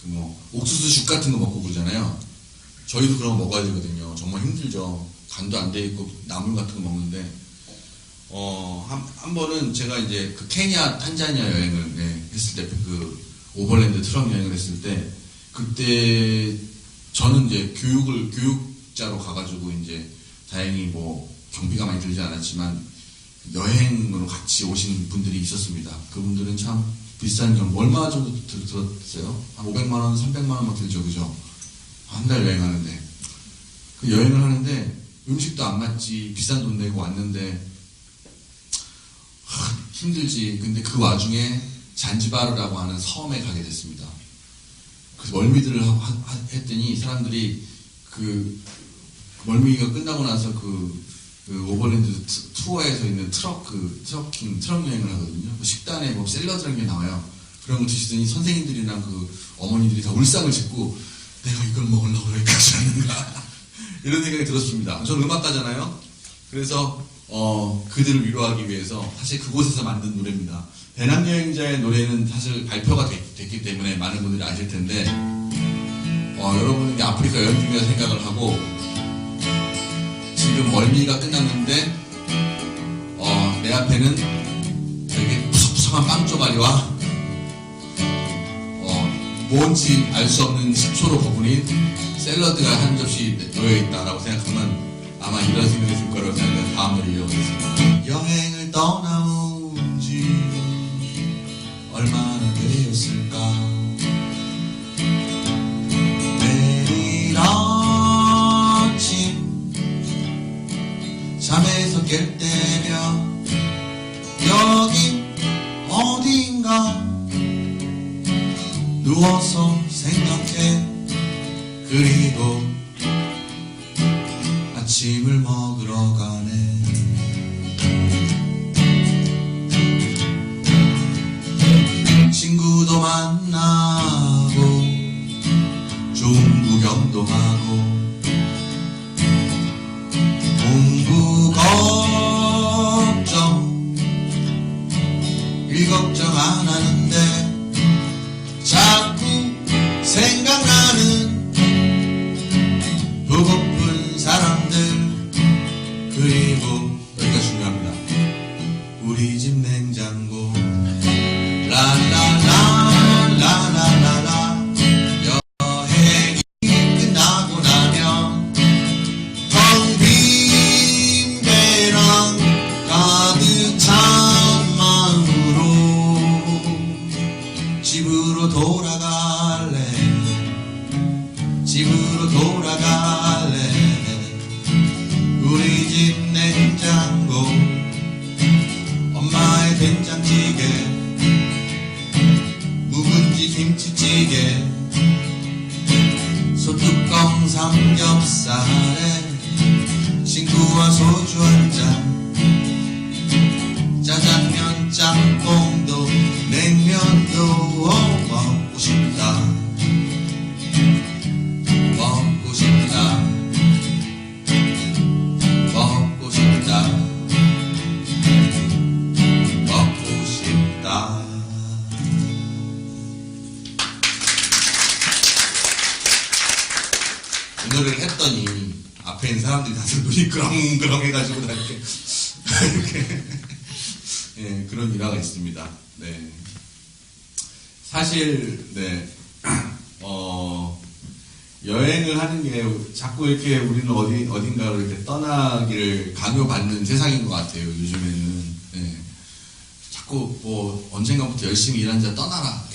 그 뭐 옥수수 죽 같은 거 먹고 그러잖아요. 저희도 그런 거 먹어야 되거든요. 정말 힘들죠. 간도 안 돼 있고 나물 같은 거 먹는데 한 번은 제가 이제 그 케냐 탄자니아 여행을 했을 때 그 오버랜드 트럭 여행을 했을 때 그때 저는 이제 교육자로 가가지고 이제 다행히 뭐 경비가 많이 들지 않았지만 여행으로 같이 오신 분들이 있었습니다. 그분들은 참 비싼 경비 얼마 정도 들었어요? 한 500만 원, 300만 원 막 들죠, 그죠? 한 달 여행하는데 그 여행을 하는데 음식도 안 맞지 비싼 돈 내고 왔는데 힘들지. 근데 그 와중에 잔지바르라고 하는 섬에 가게 됐습니다. 그 멀미들을 했더니 사람들이 그 멀미가 끝나고 나서 그 오버랜드 투어에서 있는 트럭 여행을 하거든요. 그 식단에 뭐 샐러드라는 게 나와요. 그런 거 드시더니 선생님들이랑 그 어머니들이 다 울상을 짓고 내가 이걸 먹으려고 여기까지 왔는가 이런 생각이 들었습니다. 저는 음악가잖아요. 그래서 그들을 위로하기 위해서 사실 그곳에서 만든 노래입니다. 배낭여행자의 노래는 사실 발표가 됐기 때문에 많은 분들이 아실 텐데 여러분은 아프리카 여행 중이라 생각을 하고 지금 멀미가 끝났는데 내 앞에는 되게 푸석푸석한 빵 조각이와 뭔지 알 수 없는 식초로 버무린 샐러드가 한 접시 놓여 있다라고 생각하면 아마 이런 생각이 들 거라고 생각해서 다음으로 이어가겠습니다. 여행을 떠나온 지 얼마나 되었을까? 매일 아침 잠에서 깰 때면 여기 어딘가 누워서 생각해. 그리고 아침을 먹으러 가네. 친구도 만나고 좋은 구경도 하고 공부 걱정 일 걱정 안 하는데 자꾸 생각나는 보고픈 사람들. 그리고 여기가 중요합니다. 우리 집 냉장고 라라라라라라라. 여행이 끝나고 나면 텅 빈 배랑 가득 찬 마음으로 집으로 돌아갈래. 집으로 돌아갈래. 우리 집 냉장고 엄마의 된장찌개 묵은지 김치찌개 소뚜껑 삼겹살에 친구와 소주 한잔 짜장면 짬뽕도 냉면도 먹고 싶다. 먹고 싶다. 먹고 싶다. 먹고 싶다. 이 노래를 했더니 앞에 있는 사람들이 다들 눈이 그렁그렁 해가지고 다 이렇게 예, 그런 일화가 있습니다. 네. 사실 네. 여행을 하는 게 자꾸 이렇게 우리는 어딘가로 이렇게 떠나기를 강요받는 세상인 것 같아요, 요즘에는. 네. 자꾸 뭐 언젠가부터 열심히 일한 자 떠나라.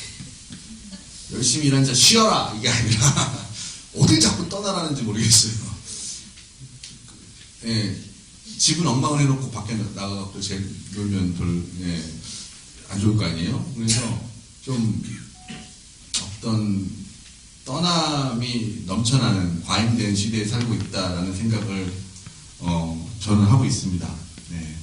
열심히 일한 자 쉬어라. 이게 아니라 어딜 자꾸 떠나라는지 모르겠어요. 네. 집은 엉망을 해놓고 밖에 나가갖고 놀면 안 좋을 거 아니에요? 그래서 좀 어떤 떠남이 넘쳐나는 과잉된 시대에 살고 있다라는 생각을 저는 하고 있습니다. 네.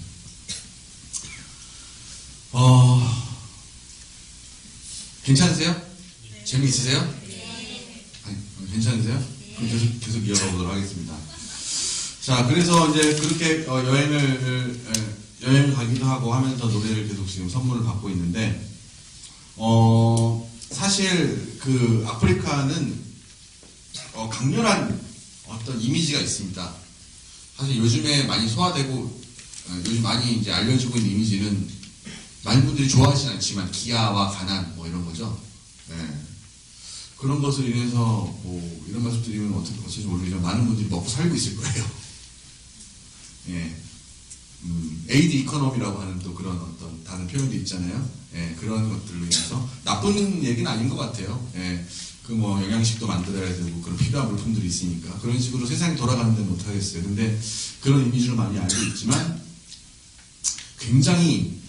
괜찮으세요? 네. 재미있으세요? 네. 아니, 괜찮으세요? 그럼 계속 이어가 보도록 하겠습니다. 자, 그래서 이제 그렇게 여행을 가기도 하고 하면서 노래를 계속 지금 선물을 받고 있는데, 사실 그 아프리카는 강렬한 어떤 이미지가 있습니다. 사실 요즘에 많이 소화되고 요즘 많이 이제 알려지고 있는 이미지는 많은 분들이 좋아하지는 않지만 기아와 가난 뭐 이런 거죠. 네. 그런 것을 인해서 뭐 이런 말씀 드리면 어쩔지 모르겠지만 많은 분들이 먹고 살고 있을 거예요. 예. 에이드 이코노미라고 하는 또 그런 어떤 다른 표현도 있잖아요. 예, 그런 것들로 인해서 나쁜 얘기는 아닌 것 같아요. 예, 그 뭐 영양식도 만들어야 되고 그런 필요한 물품들이 있으니까 그런 식으로 세상이 돌아가는 데는 못하겠어요. 근데 그런 이미지를 많이 알고 있지만 굉장히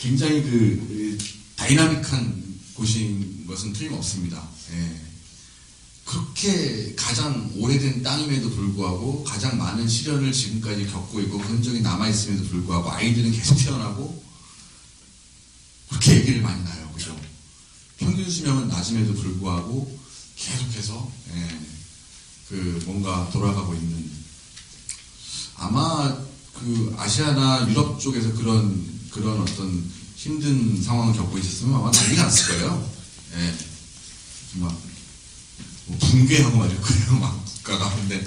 그 다이나믹한 곳인 것은 틀림없습니다. 예. 그렇게 가장 오래된 땅임에도 불구하고 가장 많은 시련을 지금까지 겪고 있고 그 흔적이 남아있음에도 불구하고 아이들은 계속 태어나고 그렇게 얘기를 많이 나요. 그죠? 평균 수명은 낮음에도 불구하고 계속해서 그 뭔가 돌아가고 있는 아마 그 아시아나 유럽 쪽에서 그런 어떤 힘든 상황을 겪고 있었으면 아마 난리가 났을 거예요. 막 뭐 붕괴하고 말일 거예요. 막 국가가. 근데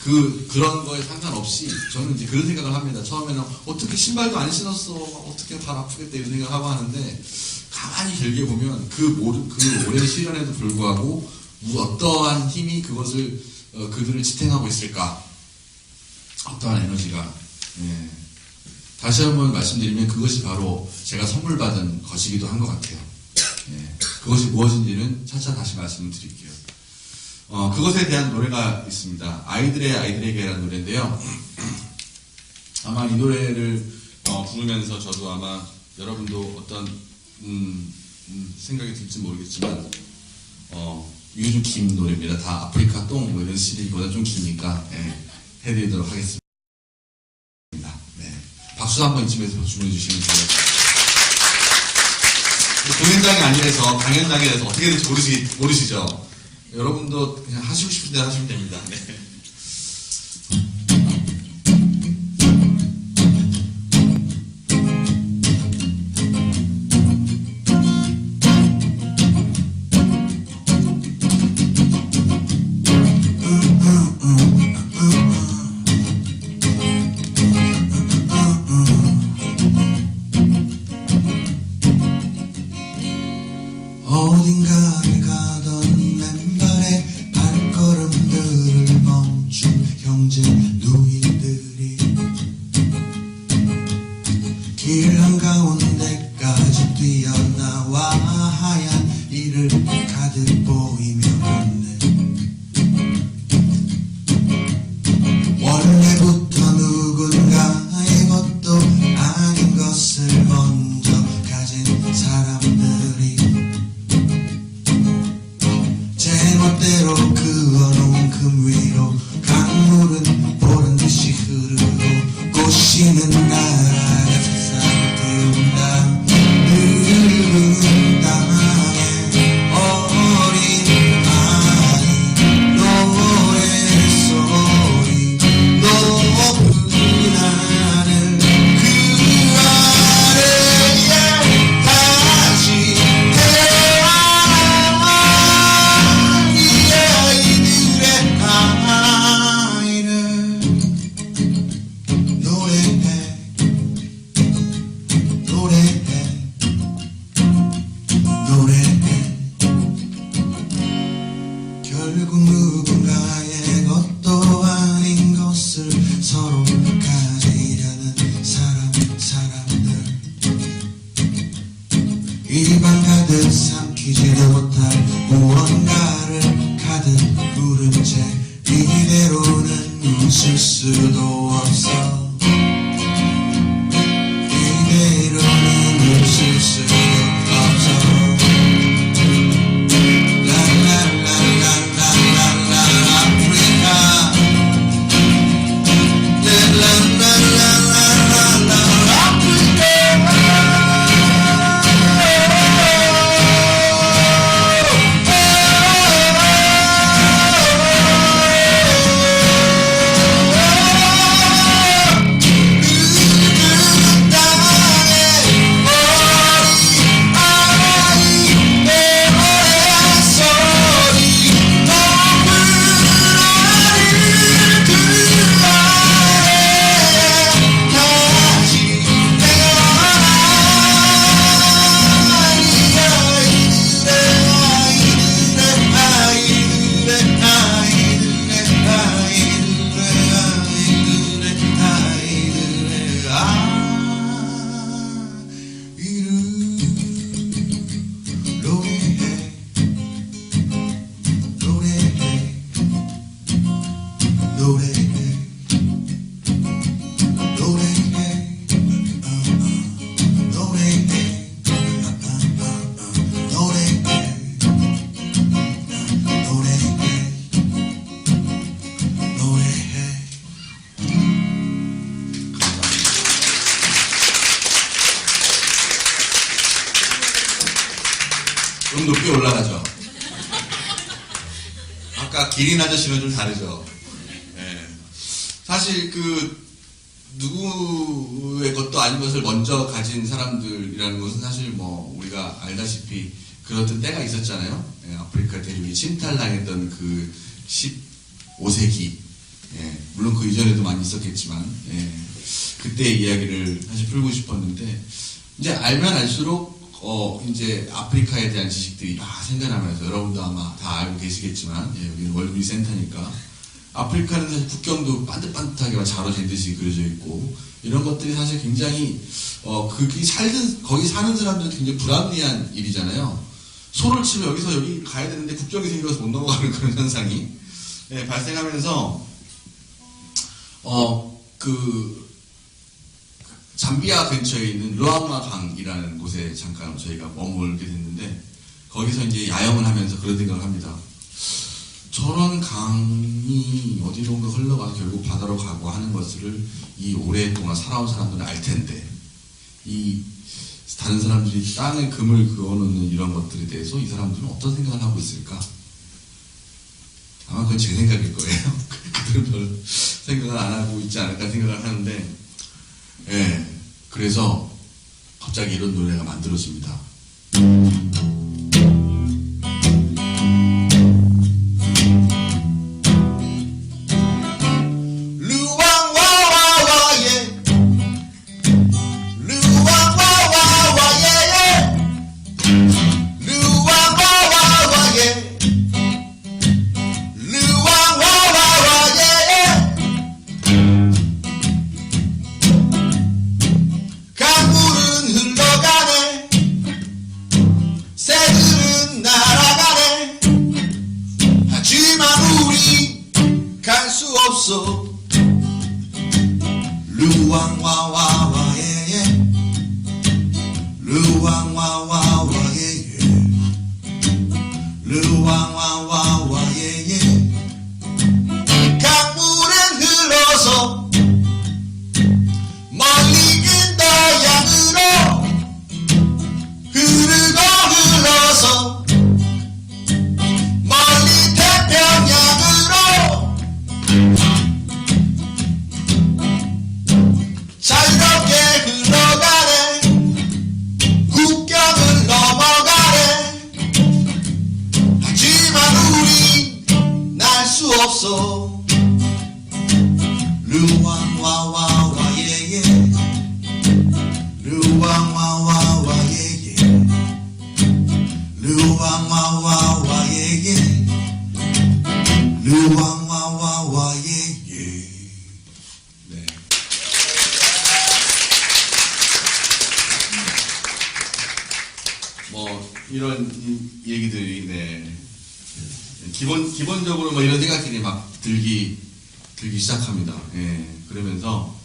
그런 거에 상관없이 저는 이제 그런 생각을 합니다. 처음에는 어떻게 신발도 안 신었어, 어떻게 발 아프겠다 이런 생각을 하고 하는데 가만히 길게 보면 그 오랜 시련에도 불구하고 어떠한 힘이 그것을 그들을 지탱하고 있을까? 어떠한 에너지가. 예. 다시 한번 말씀드리면 그것이 바로 제가 선물 받은 것이기도 한 것 같아요. 예. 그것이 무엇인지는 차차 다시 말씀을 드릴게요. 그것에 대한 노래가 있습니다. 아이들에게라는 노래인데요. 아마 이 노래를 부르면서 저도 아마 여러분도 어떤 생각이 들지 모르겠지만 이게 좀 긴 노래입니다. 다 아프리카 똥 뭐 이런 시리즈보다 좀 기니까 해드리도록 하겠습니다. 네. 박수 한번 이쯤에서 주문해 주시면 좋을 것 같아요. 공연장이 아니라서 강연장이라서 어떻게 될지 모르시죠? 여러분도 그냥 하시고 싶은 대로 하시면 됩니다. 네. 어딘가를 가던 맨발의 발걸음들을 멈춘 형제 누이들이 길 한가운데까지 뛰어나와 하얀 이를 가득 보이며 묻네. 원래부터 누군가의 것도 아닌 것을 먼저 가진 사람들이 제멋대로 그어놓은 금 위로 강물은 보란듯이 흐르고 꽃이는 나라가 세상 태운다. 늙은 땅에 어린 아이 노래소리 높은 하늘 그 아래에 다시 태어나 이 아이들의 아이를 노래해 결국 누군가의 것도 아닌 것을 서로 가지려는 사람들 입안 가득 삼키지도 못할 무언가를 가득 부른 채 이대로는 웃을 수도 없어. 이대로는 웃을 수도 없어. 좀 높게 올라가죠. 아까 기린 아저씨는 좀 다르죠. 예. 사실 누구의 것도 아닌 것을 먼저 가진 사람들이라는 것은 사실 뭐 우리가 알다시피 그렇던 때가 있었잖아요. 예, 아프리카 대륙이 침탈당했던 그 15세기 예, 물론 그 이전에도 많이 있었겠지만, 예, 그때의 이야기를 사실 풀고 싶었는데, 이제 알면 알수록, 이제 아프리카에 대한 지식들이 막 생겨나면서, 여러분도 아마 다 알고 계시겠지만, 예, 여기는 월드비 센터니까, 아프리카는 사실 국경도 반듯반듯하게 자로 잰 듯이 그려져 있고, 이런 것들이 사실 굉장히, 거기 사는 사람들은 굉장히 불합리한 일이잖아요. 소를 치면 여기서 여기 가야 되는데 국경이 생겨서 못 넘어가는 그런 현상이, 예, 발생하면서, 잠비아 근처에 있는 르앙마 강이라는 곳에 잠깐 저희가 머물게 됐는데, 거기서 이제 야영을 하면서 그런 생각을 합니다. 저런 강이 어디론가 흘러가서 결국 바다로 가고 하는 것을 이 오랫동안 살아온 사람들은 알 텐데, 이 다른 사람들이 땅에 금을 그어놓는 이런 것들에 대해서 이 사람들은 어떤 생각을 하고 있을까? 아마 그건 제 생각일 거예요. 그들은 별 생각을 안 하고 있지 않을까 생각을 하는데, 예, 그래서 갑자기 이런 노래가 만들어집니다. 강물은 흘러서 멀리 인도양으로 흐르고 흘러서 멀리 태평양으로 자유롭게 흘러가네. 국경을 넘어가네. 하지만 우리 날 수 없어. 루왕와와와 예예. 루왕와와와 예예. 루왕와와와 예예. 루왕와와와 예예. 네. 뭐 이런 얘기들이, 네, 기본적으로 뭐 이런 생각들이 막 들기 시작합니다. 예, 그러면서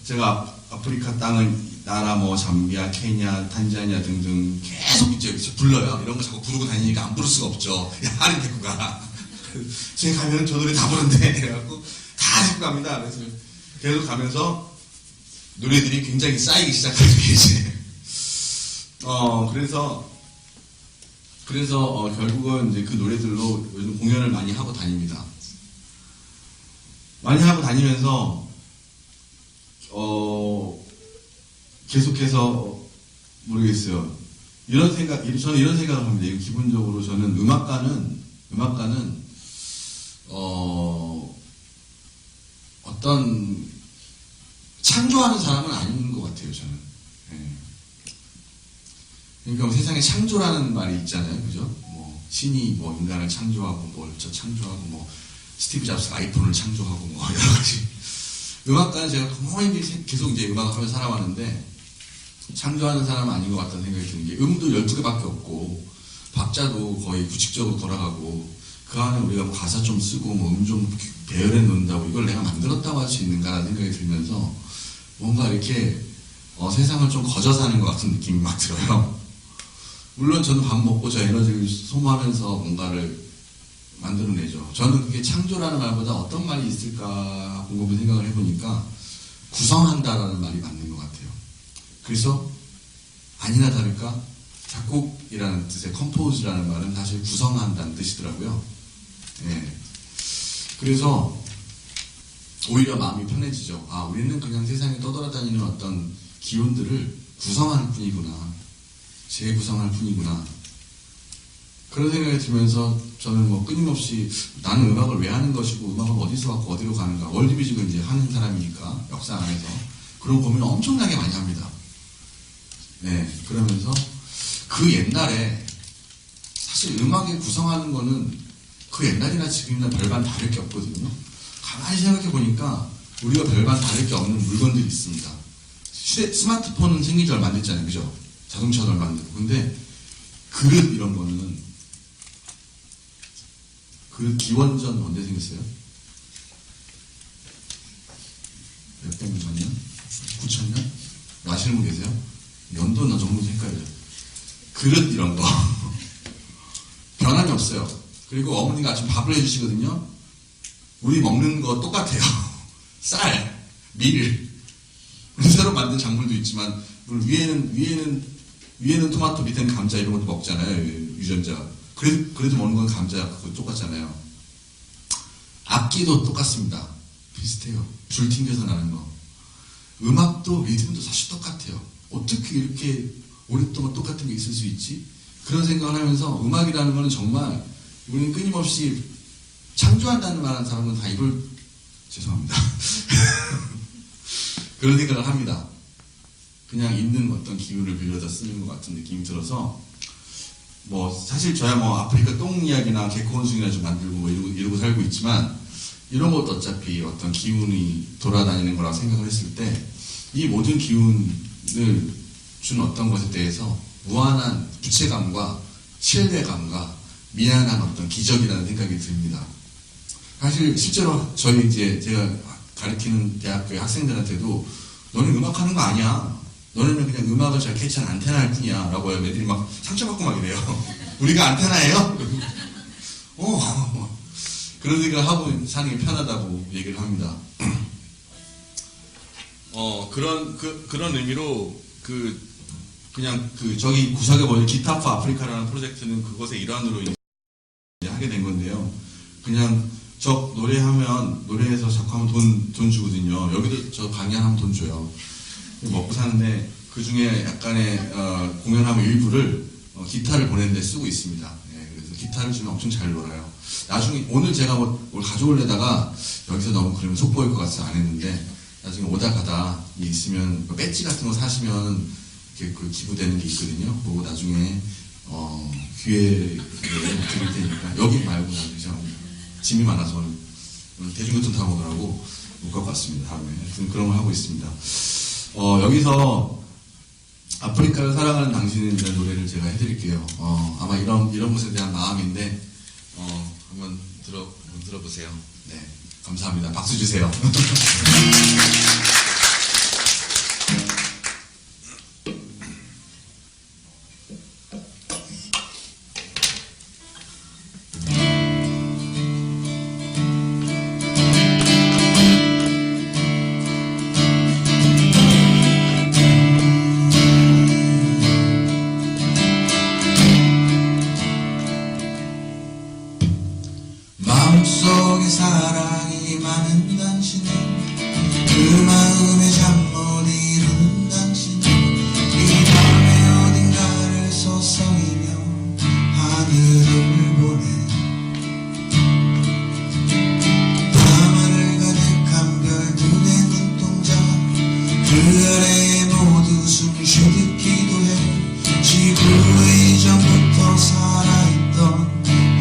제가 아프리카 땅을 나라 뭐 잠비아, 케냐, 탄자니아 등등 계속 이제 불러요. 이런 거 자꾸 부르고 다니니까 안 부를 수가 없죠. 야, 하는 데고 가. 제가 가면 저 노래 다 부른데 그래갖고 다 데리고 갑니다. 그래서 계속 가면서 노래들이 굉장히 쌓이기 시작하죠, 이제. 그래서 결국은 이제 그 노래들로 요즘 공연을 많이 하고 다닙니다. 많이 하고 다니면서 계속해서 모르겠어요. 저는 이런 생각을 합니다. 기본적으로 저는 음악가는 어떤 창조하는 사람은 아닌 것 같아요, 저는. 예. 그러니까 세상에 창조라는 말이 있잖아요, 그죠? 뭐 신이 뭐 인간을 창조하고 뭘 창조하고 뭐 스티브 잡스가 아이폰을 창조하고 뭐 여러 가지. 음악가는 제가 거의 계속 이제 음악을 하면서 살아왔는데 창조하는 사람은 아닌 것 같다는 생각이 드는 게, 음도 12개밖에 없고 박자도 거의 규칙적으로 돌아가고 그 안에 우리가 뭐 가사 좀 쓰고 뭐 음 좀 배열해 놓는다고 이걸 내가 만들었다고 할 수 있는가라는 생각이 들면서 뭔가 이렇게 세상을 좀 거저 사는 것 같은 느낌이 막 들어요. 물론 저는 밥 먹고 저 에너지를 소모하면서 뭔가를 만들어내죠. 저는 그게 창조라는 말보다 어떤 말이 있을까 곰곰이 생각을 해보니까 구성한다라는 말이 맞는 것 같아요. 그래서 아니나 다를까 작곡이라는 뜻의 컴포즈라는 말은 사실 구성한다는 뜻이더라고요. 예. 그래서 오히려 마음이 편해지죠. 아, 우리는 그냥 세상에 떠돌아다니는 어떤 기운들을 구성하는 뿐이구나. 재구성할 뿐이구나. 그런 생각이 들면서 저는 뭐 끊임없이 나는 음악을 왜 하는 것이고 음악은 어디서 왔고 어디로 가는가 월드뮤직을 이제 하는 사람이니까 역사 안에서 그런 고민을 엄청나게 많이 합니다. 네, 그러면서 그 옛날에 사실 음악에 구성하는 거는 그 옛날이나 지금이나 별반 다를 게 없거든요. 가만히 생각해 보니까 우리가 별반 다를 게 없는 물건들이 있습니다. 스마트폰은 생긴 지 얼마 안 됐잖아요, 그죠? 자동차도 얼마 안 됐고. 근데 그릇 이런 거는 그릇 기원전 언제 생겼어요? 몇백 년 전이요? 9,000년? 아시는 분 계세요? 연도나 정도 헷갈려요. 그릇 이런 거 변함이 없어요. 그리고 어머니가 아침 밥을 해주시거든요. 우리 먹는 거 똑같아요. 쌀, 밀, 새로 만든 작물도 있지만 물론 위에는 토마토, 밑에는 감자 이런 것도 먹잖아요. 유전자. 그래도 먹는 건 감자 그거 똑같잖아요. 악기도 똑같습니다. 비슷해요. 줄 튕겨서 나는 거. 음악도 리듬도 사실 똑같아요. 어떻게 이렇게 오랫동안 똑같은 게 있을 수 있지? 그런 생각을 하면서 음악이라는 거는 정말 우리는 끊임없이 창조한다는 말하는 사람은 다 이걸 죄송합니다. 그런 생각을 합니다. 그냥 있는 어떤 기운을 빌려다 쓰는 것 같은 느낌이 들어서 뭐 사실 저야 뭐 아프리카 똥 이야기나 개코원숭이나 좀 만들고 뭐 이러고 살고 있지만 이런 것도 어차피 어떤 기운이 돌아다니는 거라고 생각을 했을 때 이 모든 기운을 주는 어떤 것에 대해서 무한한 부채감과 신뢰감과 미안한 어떤 기적이라는 생각이 듭니다. 사실 실제로 저희 이제 제가 가르치는 대학교의 학생들한테도 너는 음악하는 거 아니야. 너네는 그냥 음악을 잘 캐치한 안테나일 뿐이야. 라고 해요. 애들이 막 상처받고 막 이래요. 우리가 안테나예요? 그런 생각을 하고 사는 게 편하다고 얘기를 합니다. 그런 의미로 그냥 저기 구석에 보이는 기타 포 아프리카라는 프로젝트는 그것의 일환으로 이제 하게 된 건데요. 그냥 저 노래해서 작곡하면 돈 주거든요. 여기도 저 강연하면 돈 줘요. 먹고 사는데 그 중에 약간의 공연하면 일부를 기타를 보내는데 쓰고 있습니다. 예, 그래서 기타를 주면 엄청 잘 놀아요. 나중에 오늘 제가 뭘 가져오려다가 여기서 너무 그러면 속보일 것 같아서 안 했는데 나중에 오다 가다 있으면 배지 같은 거 사시면 이렇게 그 기부되는 게 있거든요. 그거 나중에 기회를 드릴 테니까 여기 말고 나중에 짐이 많아서 오늘 대중교통 타고 오느라고 못 갖고 왔습니다. 다음에 하여튼 그런 걸 하고 있습니다. 여기서 아프리카를 사랑하는 당신이라는 노래를 제가 해드릴게요. 아마 이런 것에 대한 마음인데 한번 들어보세요. 네, 감사합니다. 박수 주세요. 마음속에 사랑이 많은 당신은 그 마음에 잠 못 이루는 당신은 이 밤의 어딘가를 서성이며 하늘을 보내 밤하늘 가득한 별들의 눈동자 그 아래에 모두 숨 쉬듯 기도해 지구의 이전부터 살아있던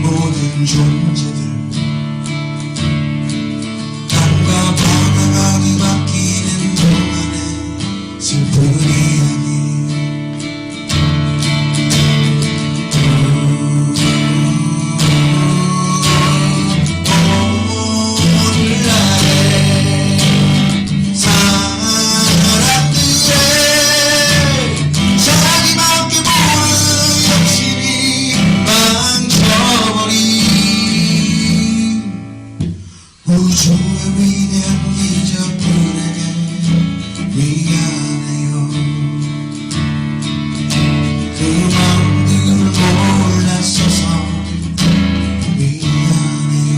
모든 존재들 방황이 바뀌는 동안에 슬픈 이야기 오늘날의 사람들의 자기밖에 모르는 욕심이 망쳐버린 우주의 위대한 기적들에게 미안해요. 그 마음들을 몰랐어서 미안해요.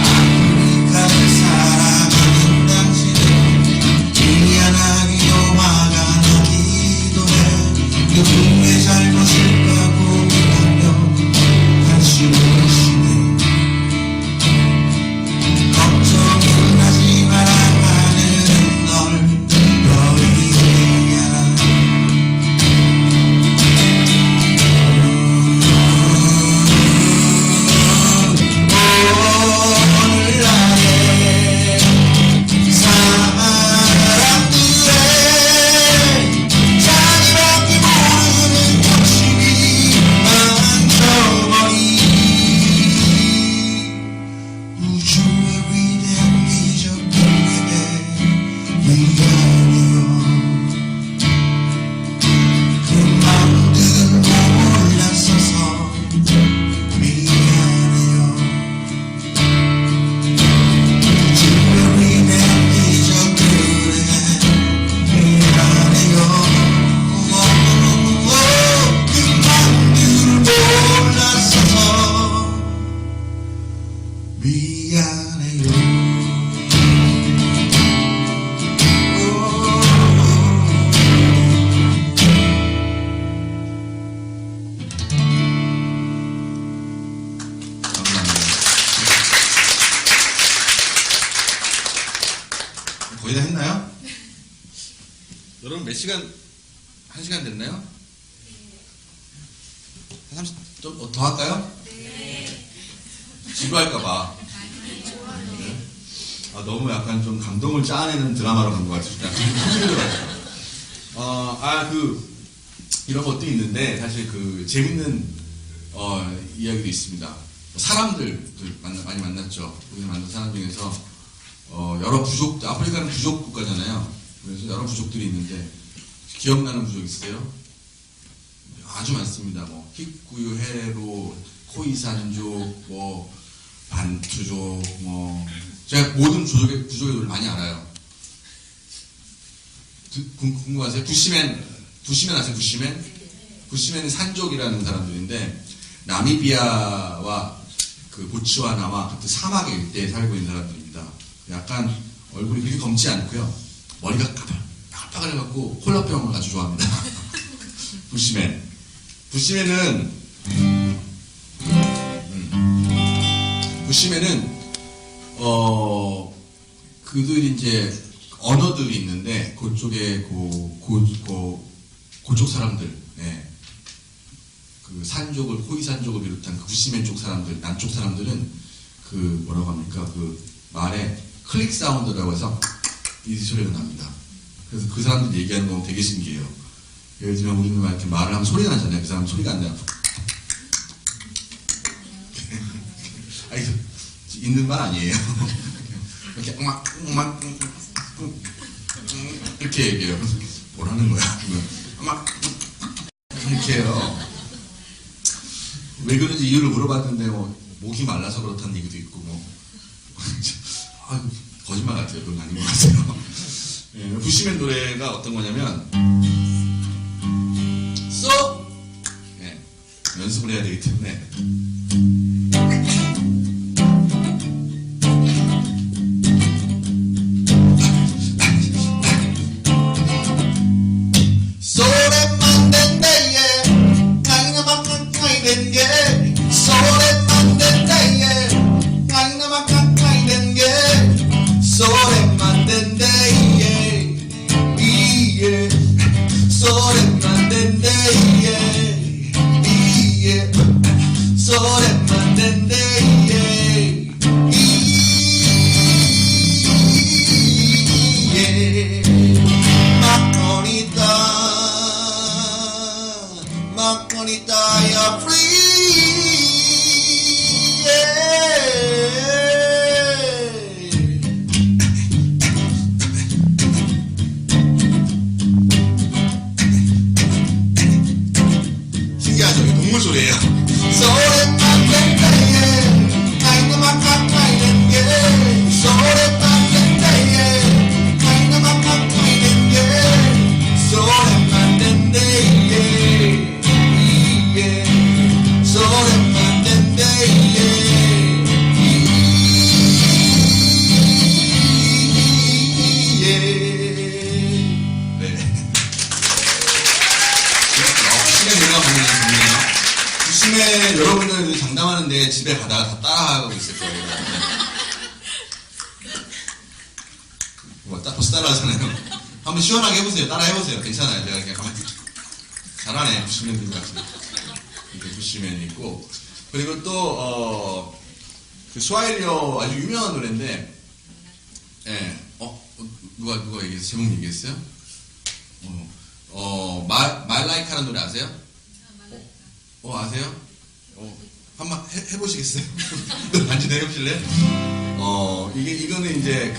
아프리카를 사랑하는 당신은 미안하기도 화가 나기도 누구의 잘못일까 고민하며 한숨을 쉬네. 걱정은 하지 마라 하는 널 버리게야. 오늘날의 사람들의 자기밖에 모르는 욕심이 많쳐버린 우주의 위대한 기적들에게 미안해요. 그 마음들은 몰랐어서 미안해요. 우주의 위대한 기적들에게 미안해요. 그 마음들을 몰랐어서 미안해요. 거의 다 했나요? 여러분 몇 시간, 1시간 됐나요? 한 30, 좀 더 할까요? 네. 지루할까봐. 아, 너무 약간 좀 감동을 짜내는 드라마로 간 것 같아요. 이런 것도 있는데, 사실 재밌는, 이야기도 있습니다. 사람들 많이 만났죠. 우리가 만난 사람 중에서, 여러 부족들, 아프리카는 부족 국가잖아요. 그래서 여러 부족들이 있는데, 기억나는 부족 있어요? 아주 많습니다. 뭐, 히쿠유, 헤로, 코이산족, 뭐, 반투족, 뭐, 제가 모든 부족의 노래를 많이 알아요. 궁금하세요? 부시맨 아세요? 부시맨은 산족이라는 사람들인데, 나미비아와 보츠와나와 같은 사막의 일대에 살고 있는 사람들입니다. 약간 얼굴이 그렇게 검지 않고요. 머리가 까발까발해갖고 콜라병을 아주 좋아합니다. 부시맨은 그들이 이제 언어들이 있는데 그쪽에 그쪽 사람들, 네. 그 산족을 호이산족을 비롯한 그 부시맨 쪽 사람들, 남쪽 사람들은 뭐라고 합니까? 말에 클릭 사운드라고 해서 이 소리가 납니다. 그래서 그 사람들 얘기하는 거 되게 신기해요. 예를 들면 우리는 막 이렇게 말을 하면 소리가 나잖아요. 그 사람은 소리가 안 나요. 아니, 있는 말 아니에요. 이렇게 이렇게 얘기해요. 뭐라는 거야? 이렇게 해요. 왜 그런지 이유를 물어봤는데 목이 말라서 그렇다는 얘기도 있고 거짓말 같아요. 그건 아닌 것 같아요. 예, 부시맨 노래가 어떤 거냐면 예, 연습을 해야 되기 때문에 부시맨 여러분들 장담하는데 집에 가다가 다 따라하고 있을 거예요. 벌써 따라하잖아요. 한번 시원하게 해보세요. 따라 해보세요. 괜찮아요. 제가 그냥 가만히 잘하네. 부시맨들 같은 이렇게 부시맨이 있고, 그리고 또 그 스와힐리어 아주 유명한 노래인데, 예, 누가 얘기했어요? 제목 얘기했어요? 말라이카라는 노래 아세요? 아세요? 한번 해보시겠어요? 반지 내려보실래요? 이거는 이제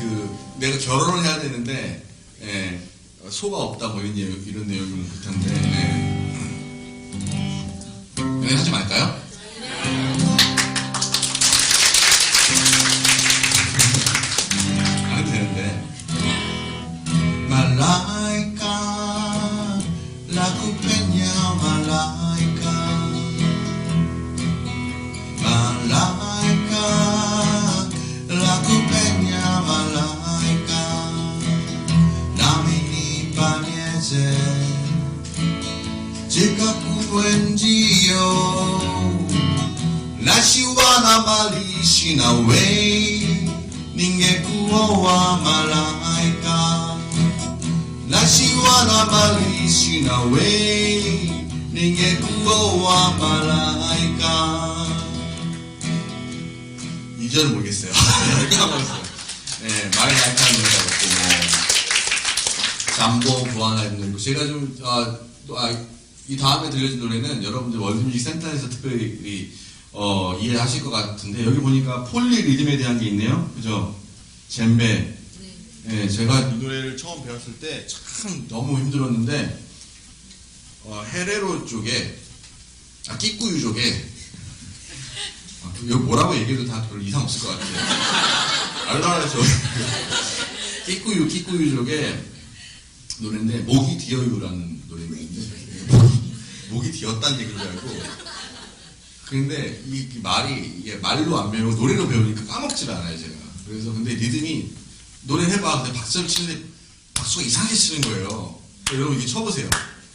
내가 결혼을 해야 되는데, 예, 소가 없다, 뭐 이런 내용인 듯한데, 예. 연애하지 말까요? 안 해도 되는데. Malaika, la cupenya malaika, malaika, la cupenya malaika, namini paniese, jika kuenjio, nashiwana malishina way, ningekuoa malaika. Nashiwana malishina we ningekuoa malaika. 2절은 모르겠어요. 까먹었어요. 네, 말라이카라는 노래가 있고, 잠보 부하나는 노래고, 제가 좀, 이 다음에 들려준 노래는 여러분들 월드뮤직 센터에서 특별히, 이해하실 것 같은데, 여기 보니까 폴리 리듬에 대한 게 있네요. 그죠? 젬베. 네, 제가 이 노래를 처음 배웠을 때 참 너무 힘들었는데, 헤레로 쪽에, 끼꾸유 쪽에, 이거 뭐라고 얘기해도 다 별로 이상 없을 것 같아요. 알라라죠. 끼꾸유 쪽에 노래인데, 목이 디어유라는 노래인데, 목이 디었다는 얘기인 줄 알고, 근데 이 말이, 이게 말로 안 배우고 노래로 배우니까 까먹질 않아요, 제가. 그래서 근데 리듬이, 노래 해봐. 근데 박수를 치는데 박수가 이상하게 치는 거예요. 여러분 이게 쳐보세요.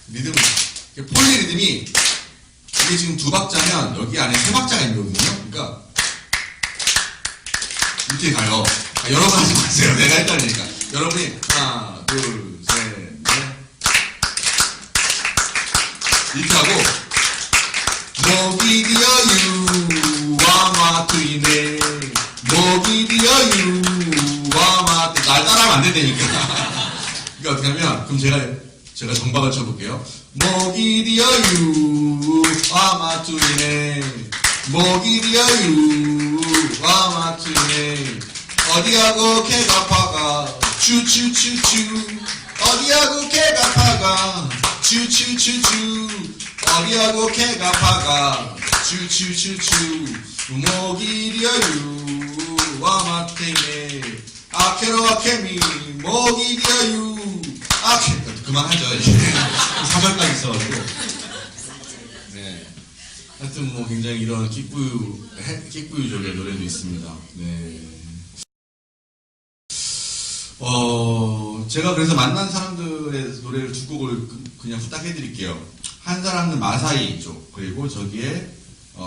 리듬을. 폴리 리듬이 이게 지금 2박자면 여기 안에 3박자가 있거든요. 그러니까 이렇게 가요. 여러분 하지 마세요. 내가 했다니까. 여러분이 하나, 둘, 셋, 넷 이렇게 하고 목이 디어유 와마트이네 목이 디어유 날 따라하면 안 된다니까. 그러니까 어떻게 하면, 그럼 제가 정박을 쳐볼게요. 목이 디어유, 아마투이네. 목이 디어유, 아마투이네. 어디하고 개가 파가, 추추추추. 어디하고 개가 파가, 추추추추. 어디하고 개가 파가, 추추추추. 목이 디어유, 아마투이네. 아케로 아케미 목이 디어유 그만하죠. 이제 3절까지 있어가지고. 네. 하여튼 뭐 굉장히 이런 끼꾸유족의 노래도 있습니다. 네. 제가 그래서 만난 사람들의 노래를 2곡을 그냥 부탁해드릴게요. 한 사람은 마사이족, 그리고 저기에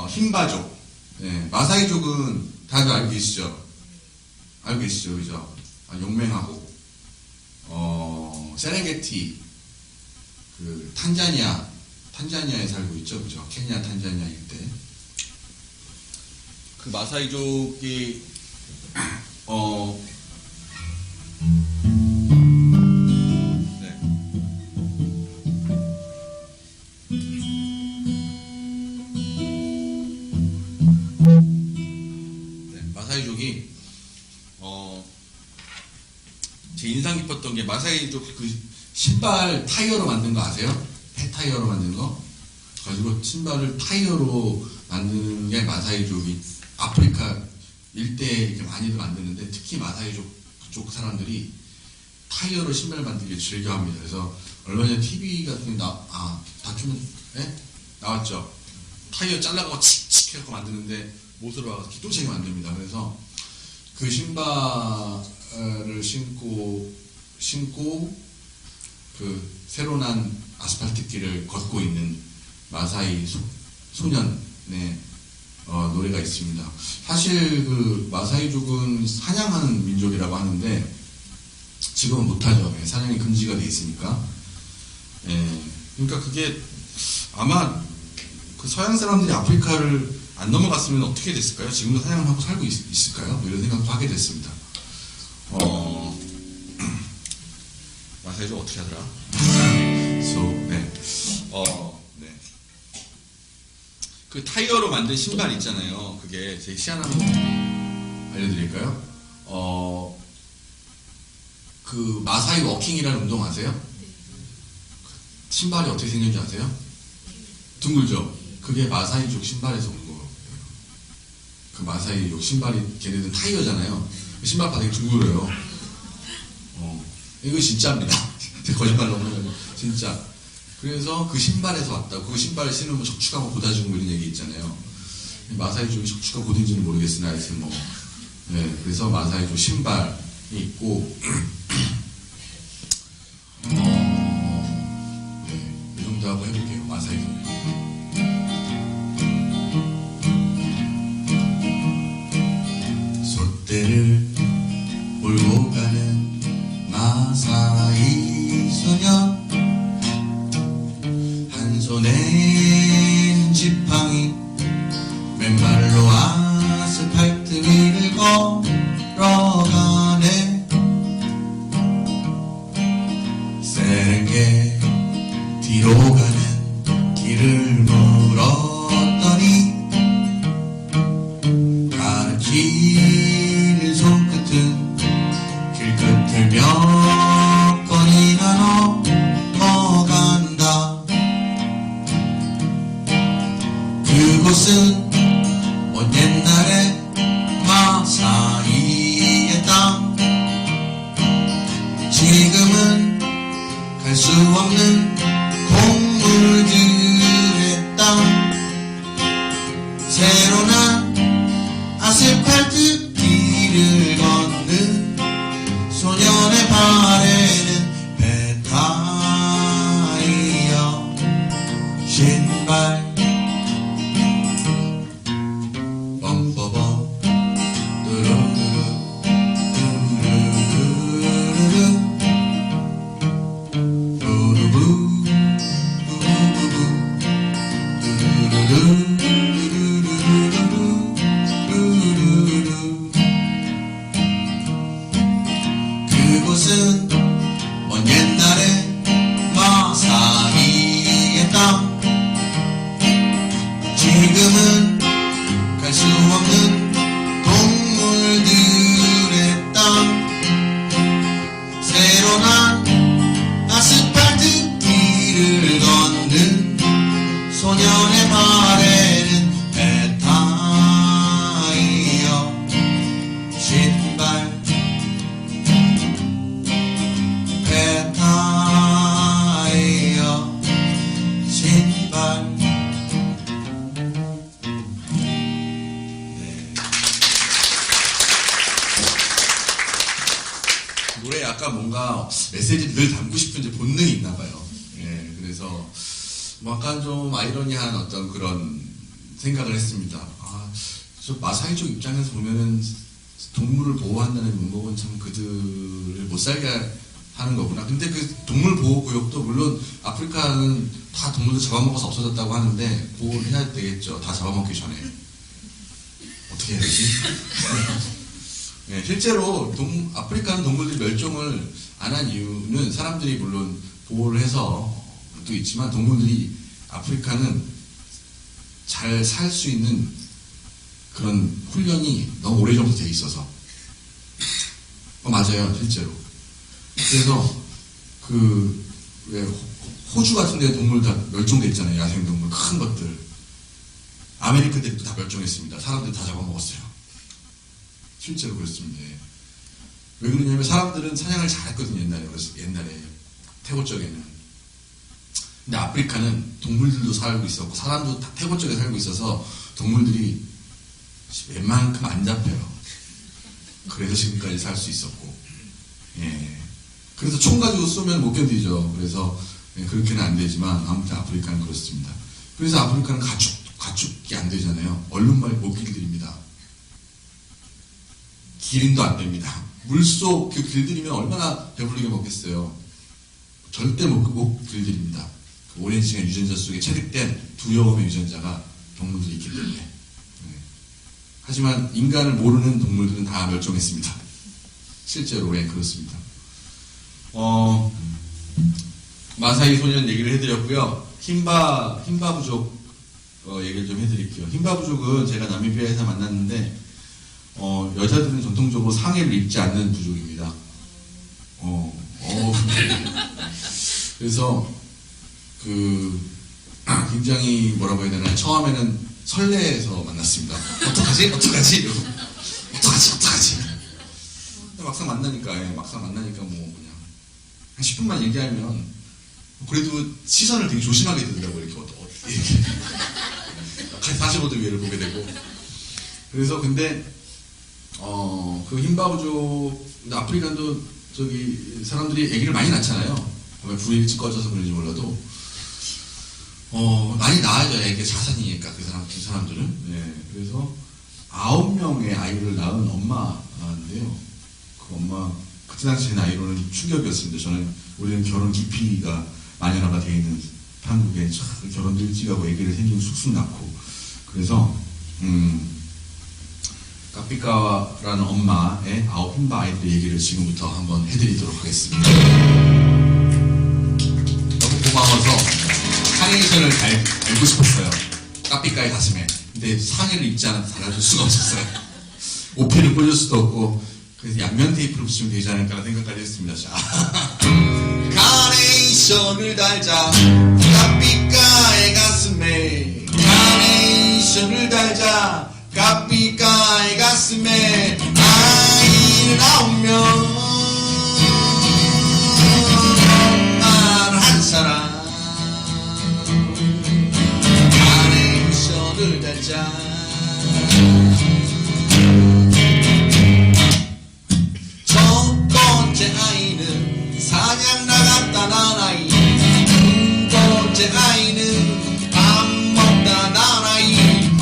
힘바족. 네. 마사이족은 다들 알고 계시죠? 알고 계시죠, 그죠? 용맹하고, 세렝게티, 탄자니아에 살고 있죠, 그죠? 케냐, 탄자니아 일대. 그 마사이족이, 마사이족이, 제 인상 깊었던 게 마사이족 신발 타이어로 만든 거 아세요? 폐타이어로 만든 거? 가지고 신발을 타이어로 만드는 게 마사이족이 아프리카 일대에 이렇게 많이들 만드는데, 특히 마사이족 그쪽 사람들이 타이어로 신발 만들기 즐겨합니다. 그래서 얼마 전에 TV 같은 게 다큐멘 나왔죠. 타이어 잘라가고 칙칙 해서 만드는데 못으로 와서 기똥차게 만듭니다. 그래서 그 신발을 신고 그 새로 난 아스팔트 길을 걷고 있는 마사이 소년 네, 노래가 있습니다. 사실 그 마사이족은 사냥하는 민족이라고 하는데 지금은 못하죠. 예, 사냥이 금지가 돼 있으니까. 예, 그러니까 그게 아마 그 서양 사람들이 아프리카를 안 넘어갔으면 어떻게 됐을까요? 지금도 사냥을 하고 살고 있을까요? 이런 생각도 하게 됐습니다. 마사이족 어떻게 하더라? 네. 네. 그 타이어로 만든 신발 있잖아요. 그게 되게 희한한 거. 알려드릴까요? 그 마사이 워킹이라는 운동 아세요? 신발이 어떻게 생겼는지 아세요? 둥글죠? 그게 마사이족 신발에서 온 거예요. 그 마사이족 신발이 걔네들은 타이어잖아요. 그 신발바 되게 둥글어요. 이거 진짜입니다. 거짓말 너무 하고 진짜. 그래서 그 신발에서 왔다고. 그 신발을 신으면 척추가 뭐 고다지고 뭐 이런 얘기 있잖아요. 마사이족이 척추가 고든지는 모르겠으나 하여튼 뭐. 네, 그래서 마사이족 신발이 있고 네, 이 정도 하고 해볼게요. 마사이족. 솥대를 몰고 가는 마사이 소녀, 한 손엔 지팡이, 맨발로 아스팔트 위를 걸어가네. 세렝게 뒤로 가는 길을 물었더니 가르치는 손끝은 길끝을 몇 번이나 넘어간다. 그곳은 먼 옛날에 마사이의 땅, 지금은 갈 수 없는 동물들의 땅. 새로 난 아스팔트 길을 걷는 소년의 발에는 배타이어 신발. 범퍼범 뚜루루루 뚜루루루 부루부 부부부 뚜루루루 그곳은 먼 옛날에 마사이의 땅, 지금은 갈 수 없는 동물들의 땅. 새로 난 아스팔트 길을 걷는 소년의 발에는 배타이어 신발. 배타이어 신발. 노래에 약간 뭔가 메시지를 늘 담고 싶은 이제 본능이 있나 봐요. 예, 그래서 뭐 약간 좀 아이러니한 어떤 그런 생각을 했습니다. 저 마사이족 입장에서 보면은 동물을 보호한다는 문법은 참 그들을 못 살게 하는 거구나. 근데 그 동물 보호 구역도 물론 아프리카는 다 동물들 잡아먹어서 없어졌다고 하는데 보호를 해야 되겠죠. 다 잡아먹기 전에. 어떻게 해야 되지? 네, 실제로 아프리카는 동물들이 멸종을 안 한 이유는 사람들이 물론 보호를 해서 또 있지만 동물들이 아프리카는 잘 살 수 있는 그런 훈련이 너무 오래전부터 돼 있어서. 맞아요, 실제로. 그래서 왜 호주 같은 데 동물 다 멸종됐잖아요. 야생동물 큰 것들. 아메리카 대륙도 다 멸종했습니다. 사람들 다 잡아먹었어요. 실제로 그렇습니다. 왜 그러냐면 사람들은 사냥을 잘했거든요. 옛날에 태고 쪽에는. 근데 아프리카는 동물들도 살고 있었고 사람도 다 태고 쪽에 살고 있어서 동물들이 웬만큼 안 잡혀요. 그래서 지금까지 살 수 있었고. 예. 그래서 총 가지고 쏘면 못 견디죠. 그래서 그렇게는 안 되지만 아무튼 아프리카는 그렇습니다. 그래서 아프리카는 가축 가축이 안 되잖아요. 얼룩말이 못 길들입니다. 기린도 안 됩니다. 물속 그 길들이면 얼마나 배부르게 먹겠어요. 절대 못 길들입니다. 그 오랜 시간 유전자 속에 체득된 두려움의 유전자가 동물들이 있기 때문에. 네. 하지만 인간을 모르는 동물들은 다 멸종했습니다. 실제로 왜 그렇습니다. 마사이 소년 얘기를 해드렸고요. 힌바 부족 얘기를 좀 해드릴게요. 힌바 부족은 제가 나미비아에서 만났는데 여자들은 전통적으로 상의를 입지 않는 부족입니다. 그래서 굉장히 뭐라고 해야 되나, 처음에는 설레서 만났습니다. 어떡하지? 이러고 어떡하지? 근데 막상 만나니까 뭐 그냥 한 10분만 얘기하면 그래도 시선을 되게 조심하게 되더라고요. 이렇게 45도 위를 보게 되고. 그래서 근데 그 힌바부족, 아프리칸도 사람들이 아기를 많이 낳잖아요. 불이 일찍 꺼져서 그런지 몰라도 많이 낳아줘야 애기 자산이니까 그 사람들은. 네, 그래서 9명의 아이를 낳은 엄마인데요. 그 엄마 그때 당시 제 나이로는 충격이었습니다. 우리는 결혼 기피가 만연화가 되어 있는 한국에 결혼도 일찍 하고 아기를 생기면 쑥쑥 낳고. 그래서 까삐까라는 엄마의 9 힌바 아이들의 얘기를 지금부터 한번 해드리도록 하겠습니다. 너무 고마워서 카네이션을 달고 싶었어요. 까삐까의 가슴에. 근데 상의를 입지 않아서 달아줄 수가 없었어요. 오피를 꽂을 수도 없고, 그래서 양면 테이프를 붙이면 되지 않을까라는 생각까지 했습니다. 자. 카네이션을 달자 까삐까의 가슴에, 카네이션을 달자 까삐까의 가슴에, 아이는 9명 난 한 사람, 카네이션을 달자. 첫 번째 아이는 사냥 나갔다 난 아이, 두 번째 아이는 밥 먹다 난 아이,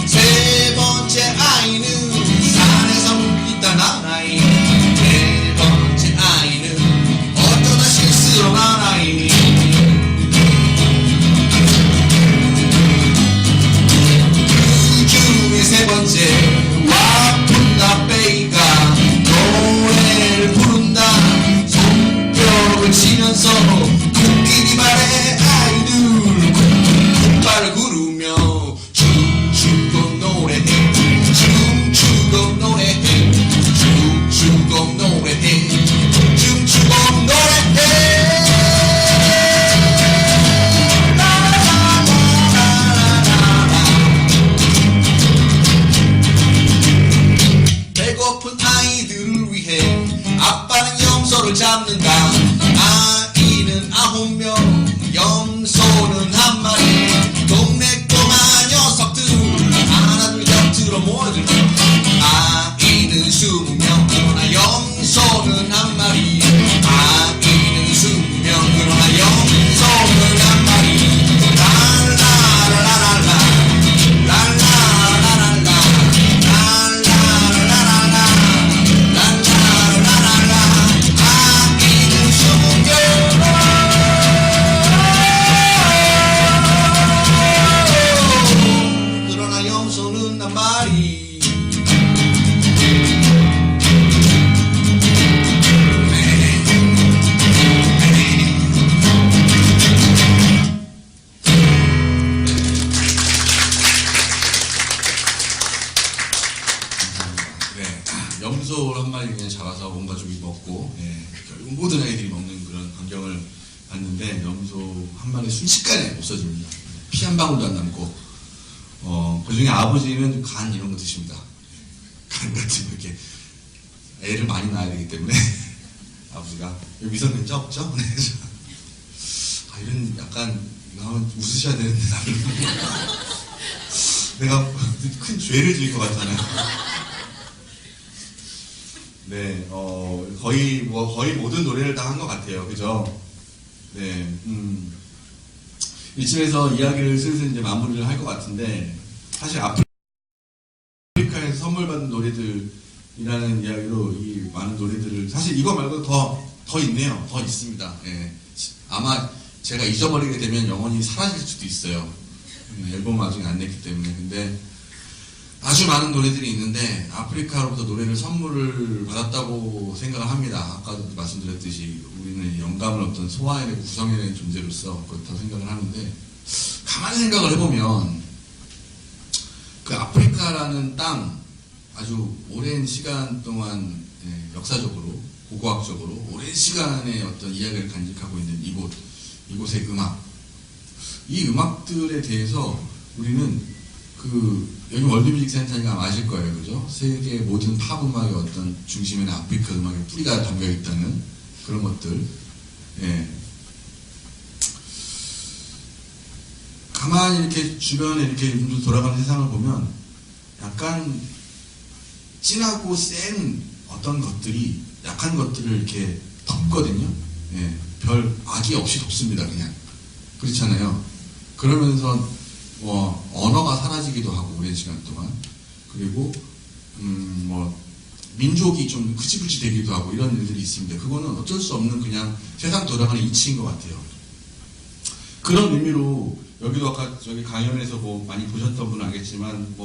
세 번째 아이는 산에서 묵있다 난 아이, 네 번째 아이는 어쩌다 실수로 난 아이. 그 중에 세 번째 와푼다 베이가 노래를 부른다. 손뼉을 치면서 코끼리 발의 아이들 콧발을 구르며 춤추고 노래해, 춤추고 노래해, 춤추고 노래해, 춤추고 노래해. 배고픈 아이들을 위해 아빠는 염소를 잡는다. 아이는 9명, 염소는 한 마리. 동네 꼬마 녀석들 하나 둘 곁으로 모여들고, 아이는 20명, 그러나 염소는 한 마리. 아이는 20명, 그러나 염소는 한 마리. 랄라라라라라, 랄라라라라, 랄라라라라, 랄라라라라. 아이는 20명, 그러나 염소는 한 마리. 네, 염소 한 마리 그냥 잡아서 온 가족이 먹고, 결국 모든 아이들이 먹는 그런 광경을 봤는데, 염소 한 마리 순식간에 없어집니다. 피 한 방울도 안 남고, 그 중에 아버지는 간 이런 거 드십니다. 간 같은 거 이렇게 애를 많이 낳아야 되기 때문에 아버지가 미성년자 없죠? 네. 이런 약간 나는 웃으셔야 되는데 나를 내가 큰 죄를 지을 것 같잖아요. 네, 거의 모든 노래를 다 한 것 같아요. 그죠? 네, 이쯤에서 이야기를 슬슬 이제 마무리를 할 것 같은데, 사실 아프리카에서 선물 받은 노래들이라는 이야기로 이 많은 노래들을 사실 이거 말고 더 있네요. 더 있습니다. 예. 아마 제가 잊어버리게 되면 영원히 사라질 수도 있어요. 앨범 아직 안 냈기 때문에. 근데 아주 많은 노래들이 있는데 아프리카로부터 노래를 선물을 받았다고 생각을 합니다. 아까도 말씀드렸듯이 우리는 영감을 어떤 소화해내고 구성해내는 존재로서 그렇다고 생각을 하는데, 가만히 생각을 해보면 그 아프리카라는 땅, 아주 오랜 시간 동안 역사적으로 고고학적으로 오랜 시간의 어떤 이야기를 간직하고 있는 이곳의 음악, 이 음악들에 대해서 우리는 여기 월드뮤직 센터니까 아실 거예요, 그죠? 세계 모든 팝 음악의 어떤 중심에는 아프리카 음악의 뿌리가 담겨 있다는 그런 것들. 예. 가만히 이렇게 주변에 이렇게 요즘 돌아가는 세상을 보면 약간 진하고 센 어떤 것들이 약한 것들을 이렇게 덮거든요. 예. 별 악의 없이 덮습니다, 그냥. 그렇잖아요. 그러면서 언어가 사라지기도 하고 오랜 시간 동안, 그리고 민족이 좀 흐지부지 되기도 하고 이런 일들이 있습니다. 그거는 어쩔 수 없는 그냥 세상 돌아가는 이치인 것 같아요. 그런 의미로 여기도 아까 저기 강연에서 많이 보셨던 분은 알겠지만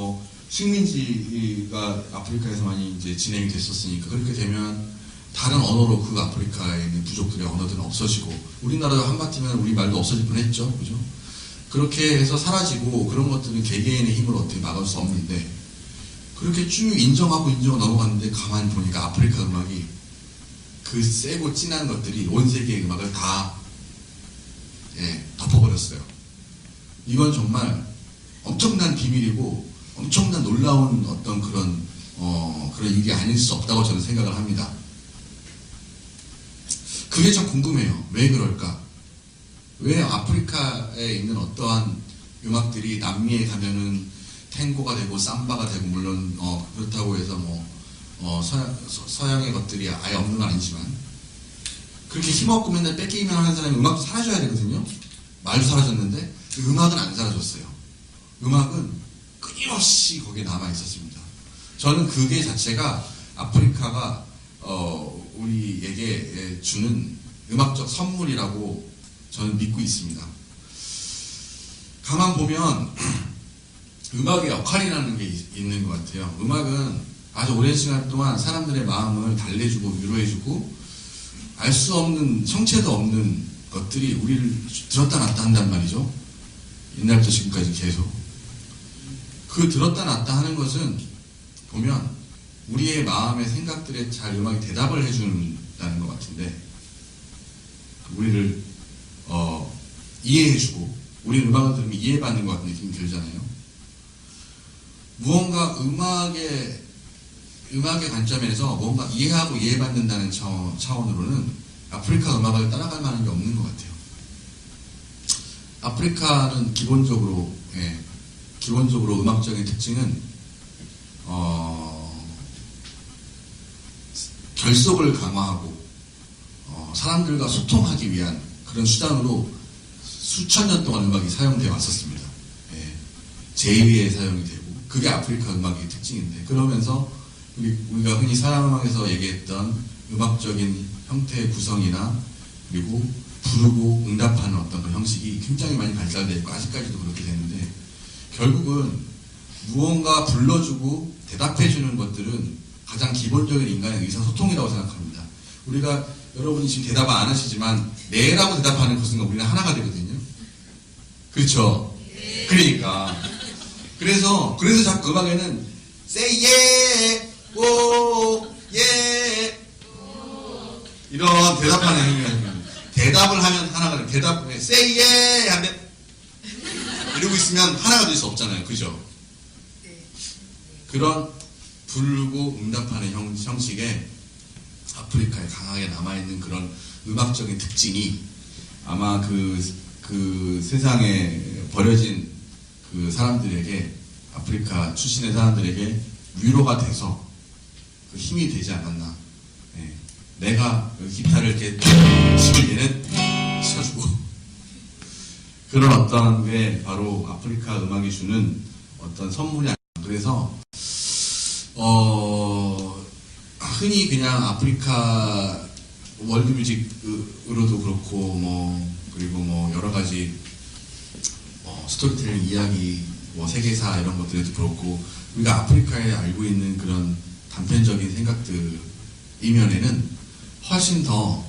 식민지가 아프리카에서 많이 이제 진행이 됐었으니까, 그렇게 되면 다른 언어로 그 아프리카에 있는 부족들의 언어들은 없어지고, 우리나라도 한마디면 우리 말도 없어질 뻔했죠, 그죠? 그렇게 해서 사라지고, 그런 것들은 개개인의 힘으로 어떻게 막을 수 없는데, 그렇게 쭉 인정하고 넘어갔는데 가만히 보니까 아프리카 음악이 그 세고 진한 것들이 온 세계의 음악을 다 덮어버렸어요. 이건 정말 엄청난 비밀이고 엄청난 놀라운 어떤 그런 일이 아닐 수 없다고 저는 생각을 합니다. 그게 참 궁금해요. 왜 그럴까? 왜 아프리카에 있는 어떠한 음악들이 남미에 가면은 탱고가 되고 삼바가 되고, 물론 그렇다고 해서 서양의 것들이 아예 없는 건 아니지만, 그렇게 힘없고 맨날 뺏기기만 하는 사람이 음악도 사라져야 되거든요. 말도 사라졌는데 음악은 안 사라졌어요. 음악은 끊임없이 거기에 남아 있었습니다. 저는 그게 자체가 아프리카가 우리에게 주는 음악적 선물이라고 저는 믿고 있습니다. 가만 보면 음악의 역할이라는 게 있는 것 같아요. 음악은 아주 오랜 시간 동안 사람들의 마음을 달래주고 위로해주고, 알 수 없는, 형체도 없는 것들이 우리를 들었다 놨다 한단 말이죠. 옛날부터 지금까지 계속. 그 들었다 놨다 하는 것은 보면 우리의 마음의 생각들에 잘 음악이 대답을 해준다는 것 같은데, 우리를 이해해주고, 우리 음악을 들으면 이해받는 것 같은 느낌이 들잖아요. 무언가 음악의 관점에서 뭔가 이해하고 이해받는다는 차원으로는 아프리카 음악을 따라갈 만한 게 없는 것 같아요. 아프리카는 기본적으로 음악적인 특징은 결속을 강화하고 사람들과 소통하기 위한 그런 수단으로 수천 년 동안 음악이 사용되어 왔었습니다. 제2의 사용이 되고, 그게 아프리카 음악의 특징인데, 그러면서 우리가 흔히 서양 음악에서 얘기했던 음악적인 형태의 구성이나, 그리고 부르고 응답하는 어떤 그 형식이 굉장히 많이 발달되어 있고 아직까지도 그렇게 되는데, 결국은 무언가 불러주고 대답해주는 것들은 가장 기본적인 인간의 의사소통이라고 생각합니다. 우리가, 여러분이 지금 대답을 안 하시지만 네라고 대답하는 것은 우리는 하나가 되거든요. 그렇죠? 그래서 자꾸 음악에는 say yeah, o yeah 이런 대답하는 행위가, 대답을 하면 하나가 돼요. 대답, say yeah 하면 이러고 있으면 하나가 될 수 없잖아요. 그죠? 그런 부르고 응답하는 형식에 아프리카에 강하게 남아있는 그런 음악적인 특징이 아마 그 세상에 버려진 그 사람들에게, 아프리카 출신의 사람들에게 위로가 돼서 그 힘이 되지 않았나. 내가 기타를 이렇게 치면 얘는 쳐주고, 그런 어떠한 게 바로 아프리카 음악이 주는 어떤 선물이 아니라 그래서 흔히 그냥 아프리카 월드뮤직으로도 그렇고 뭐 그리고 뭐 여러 가지 스토리텔링 이야기 뭐 세계사 이런 것들에도 그렇고 우리가 아프리카에 알고 있는 그런 단편적인 생각들 이면에는 훨씬 더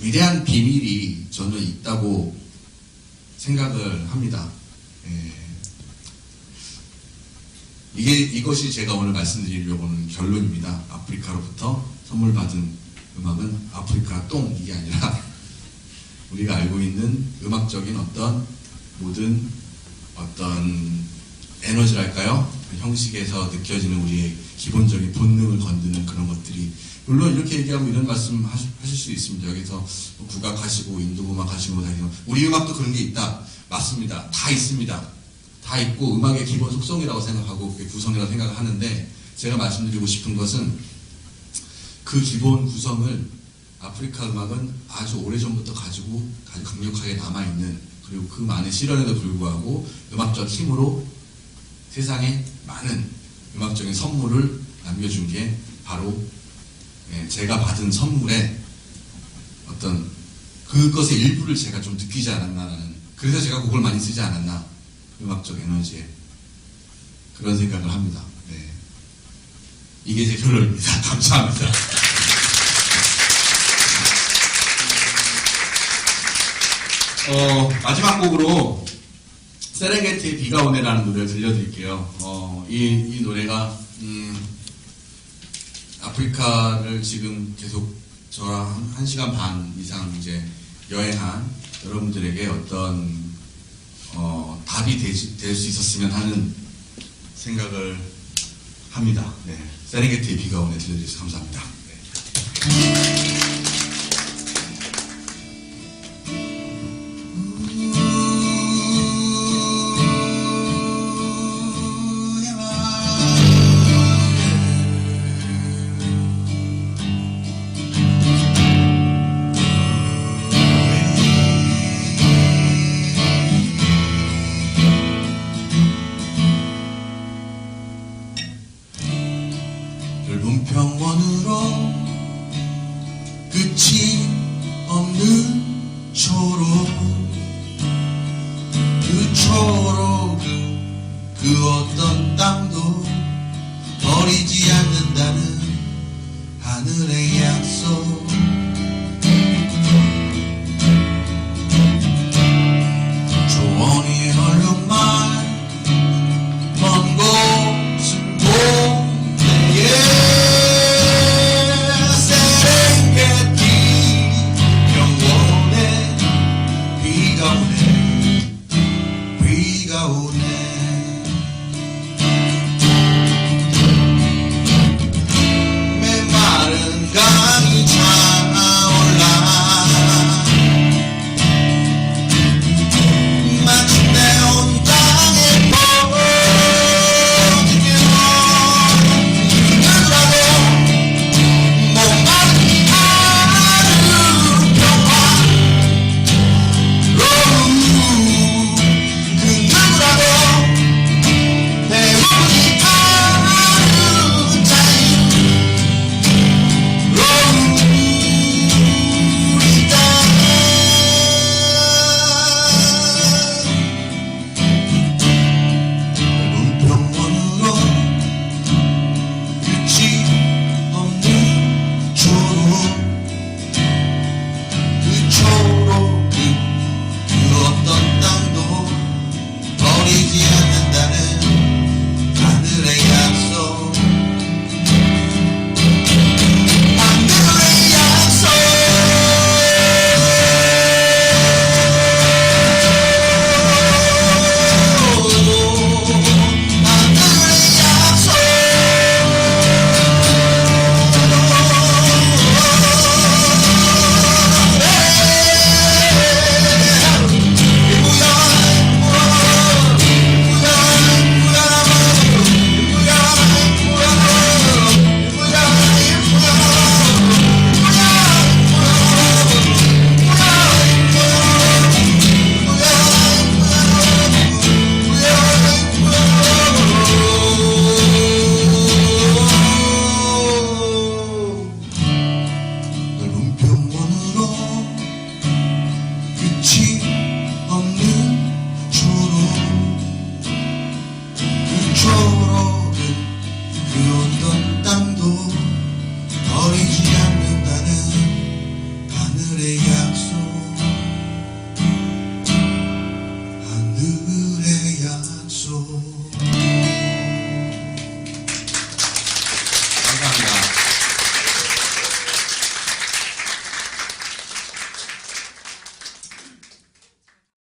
위대한 비밀이 저는 있다고 생각을 합니다. 이것이 제가 오늘 말씀드리려고 하는 결론입니다. 아프리카로부터 선물 받은 음악은 아프리카 똥 이게 아니라 우리가 알고 있는 음악적인 어떤 모든 어떤 에너지랄까요? 그 형식에서 느껴지는 우리의 기본적인 본능을 건드는 그런 것들이 물론 이렇게 얘기하면 이런 말씀 하실 수 있습니다. 여기서 국악하시고 인도 음악 하시고 다 우리 음악도 그런 게 있다. 맞습니다. 다 있습니다. 다 있고 음악의 기본 속성이라고 생각하고 그게 구성이라고 생각을 하는데 제가 말씀드리고 싶은 것은 그 기본 구성을 아프리카 음악은 아주 오래전부터 가지고 아주 강력하게 남아있는 그리고 그 많은 시련에도 불구하고 음악적 힘으로 세상에 많은 음악적인 선물을 남겨준 게 바로 제가 받은 선물의 어떤 그것의 일부를 제가 좀 느끼지 않았나라는 그래서 제가 곡을 많이 쓰지 않았나 음악적 에너지에 그런 생각을 합니다. 네. 이게 제 결론입니다. 감사합니다. 마지막 곡으로 세렝게티의 비가 오네라는 노래를 들려드릴게요. 이 노래가 아프리카를 지금 계속 저랑 1시간 반 이상 이제 여행한 여러분들에게 어떤 답이 될 수 있었으면 하는 생각을 합니다. 네. 세렝게티의 비가 오네 들려주셔서 감사합니다.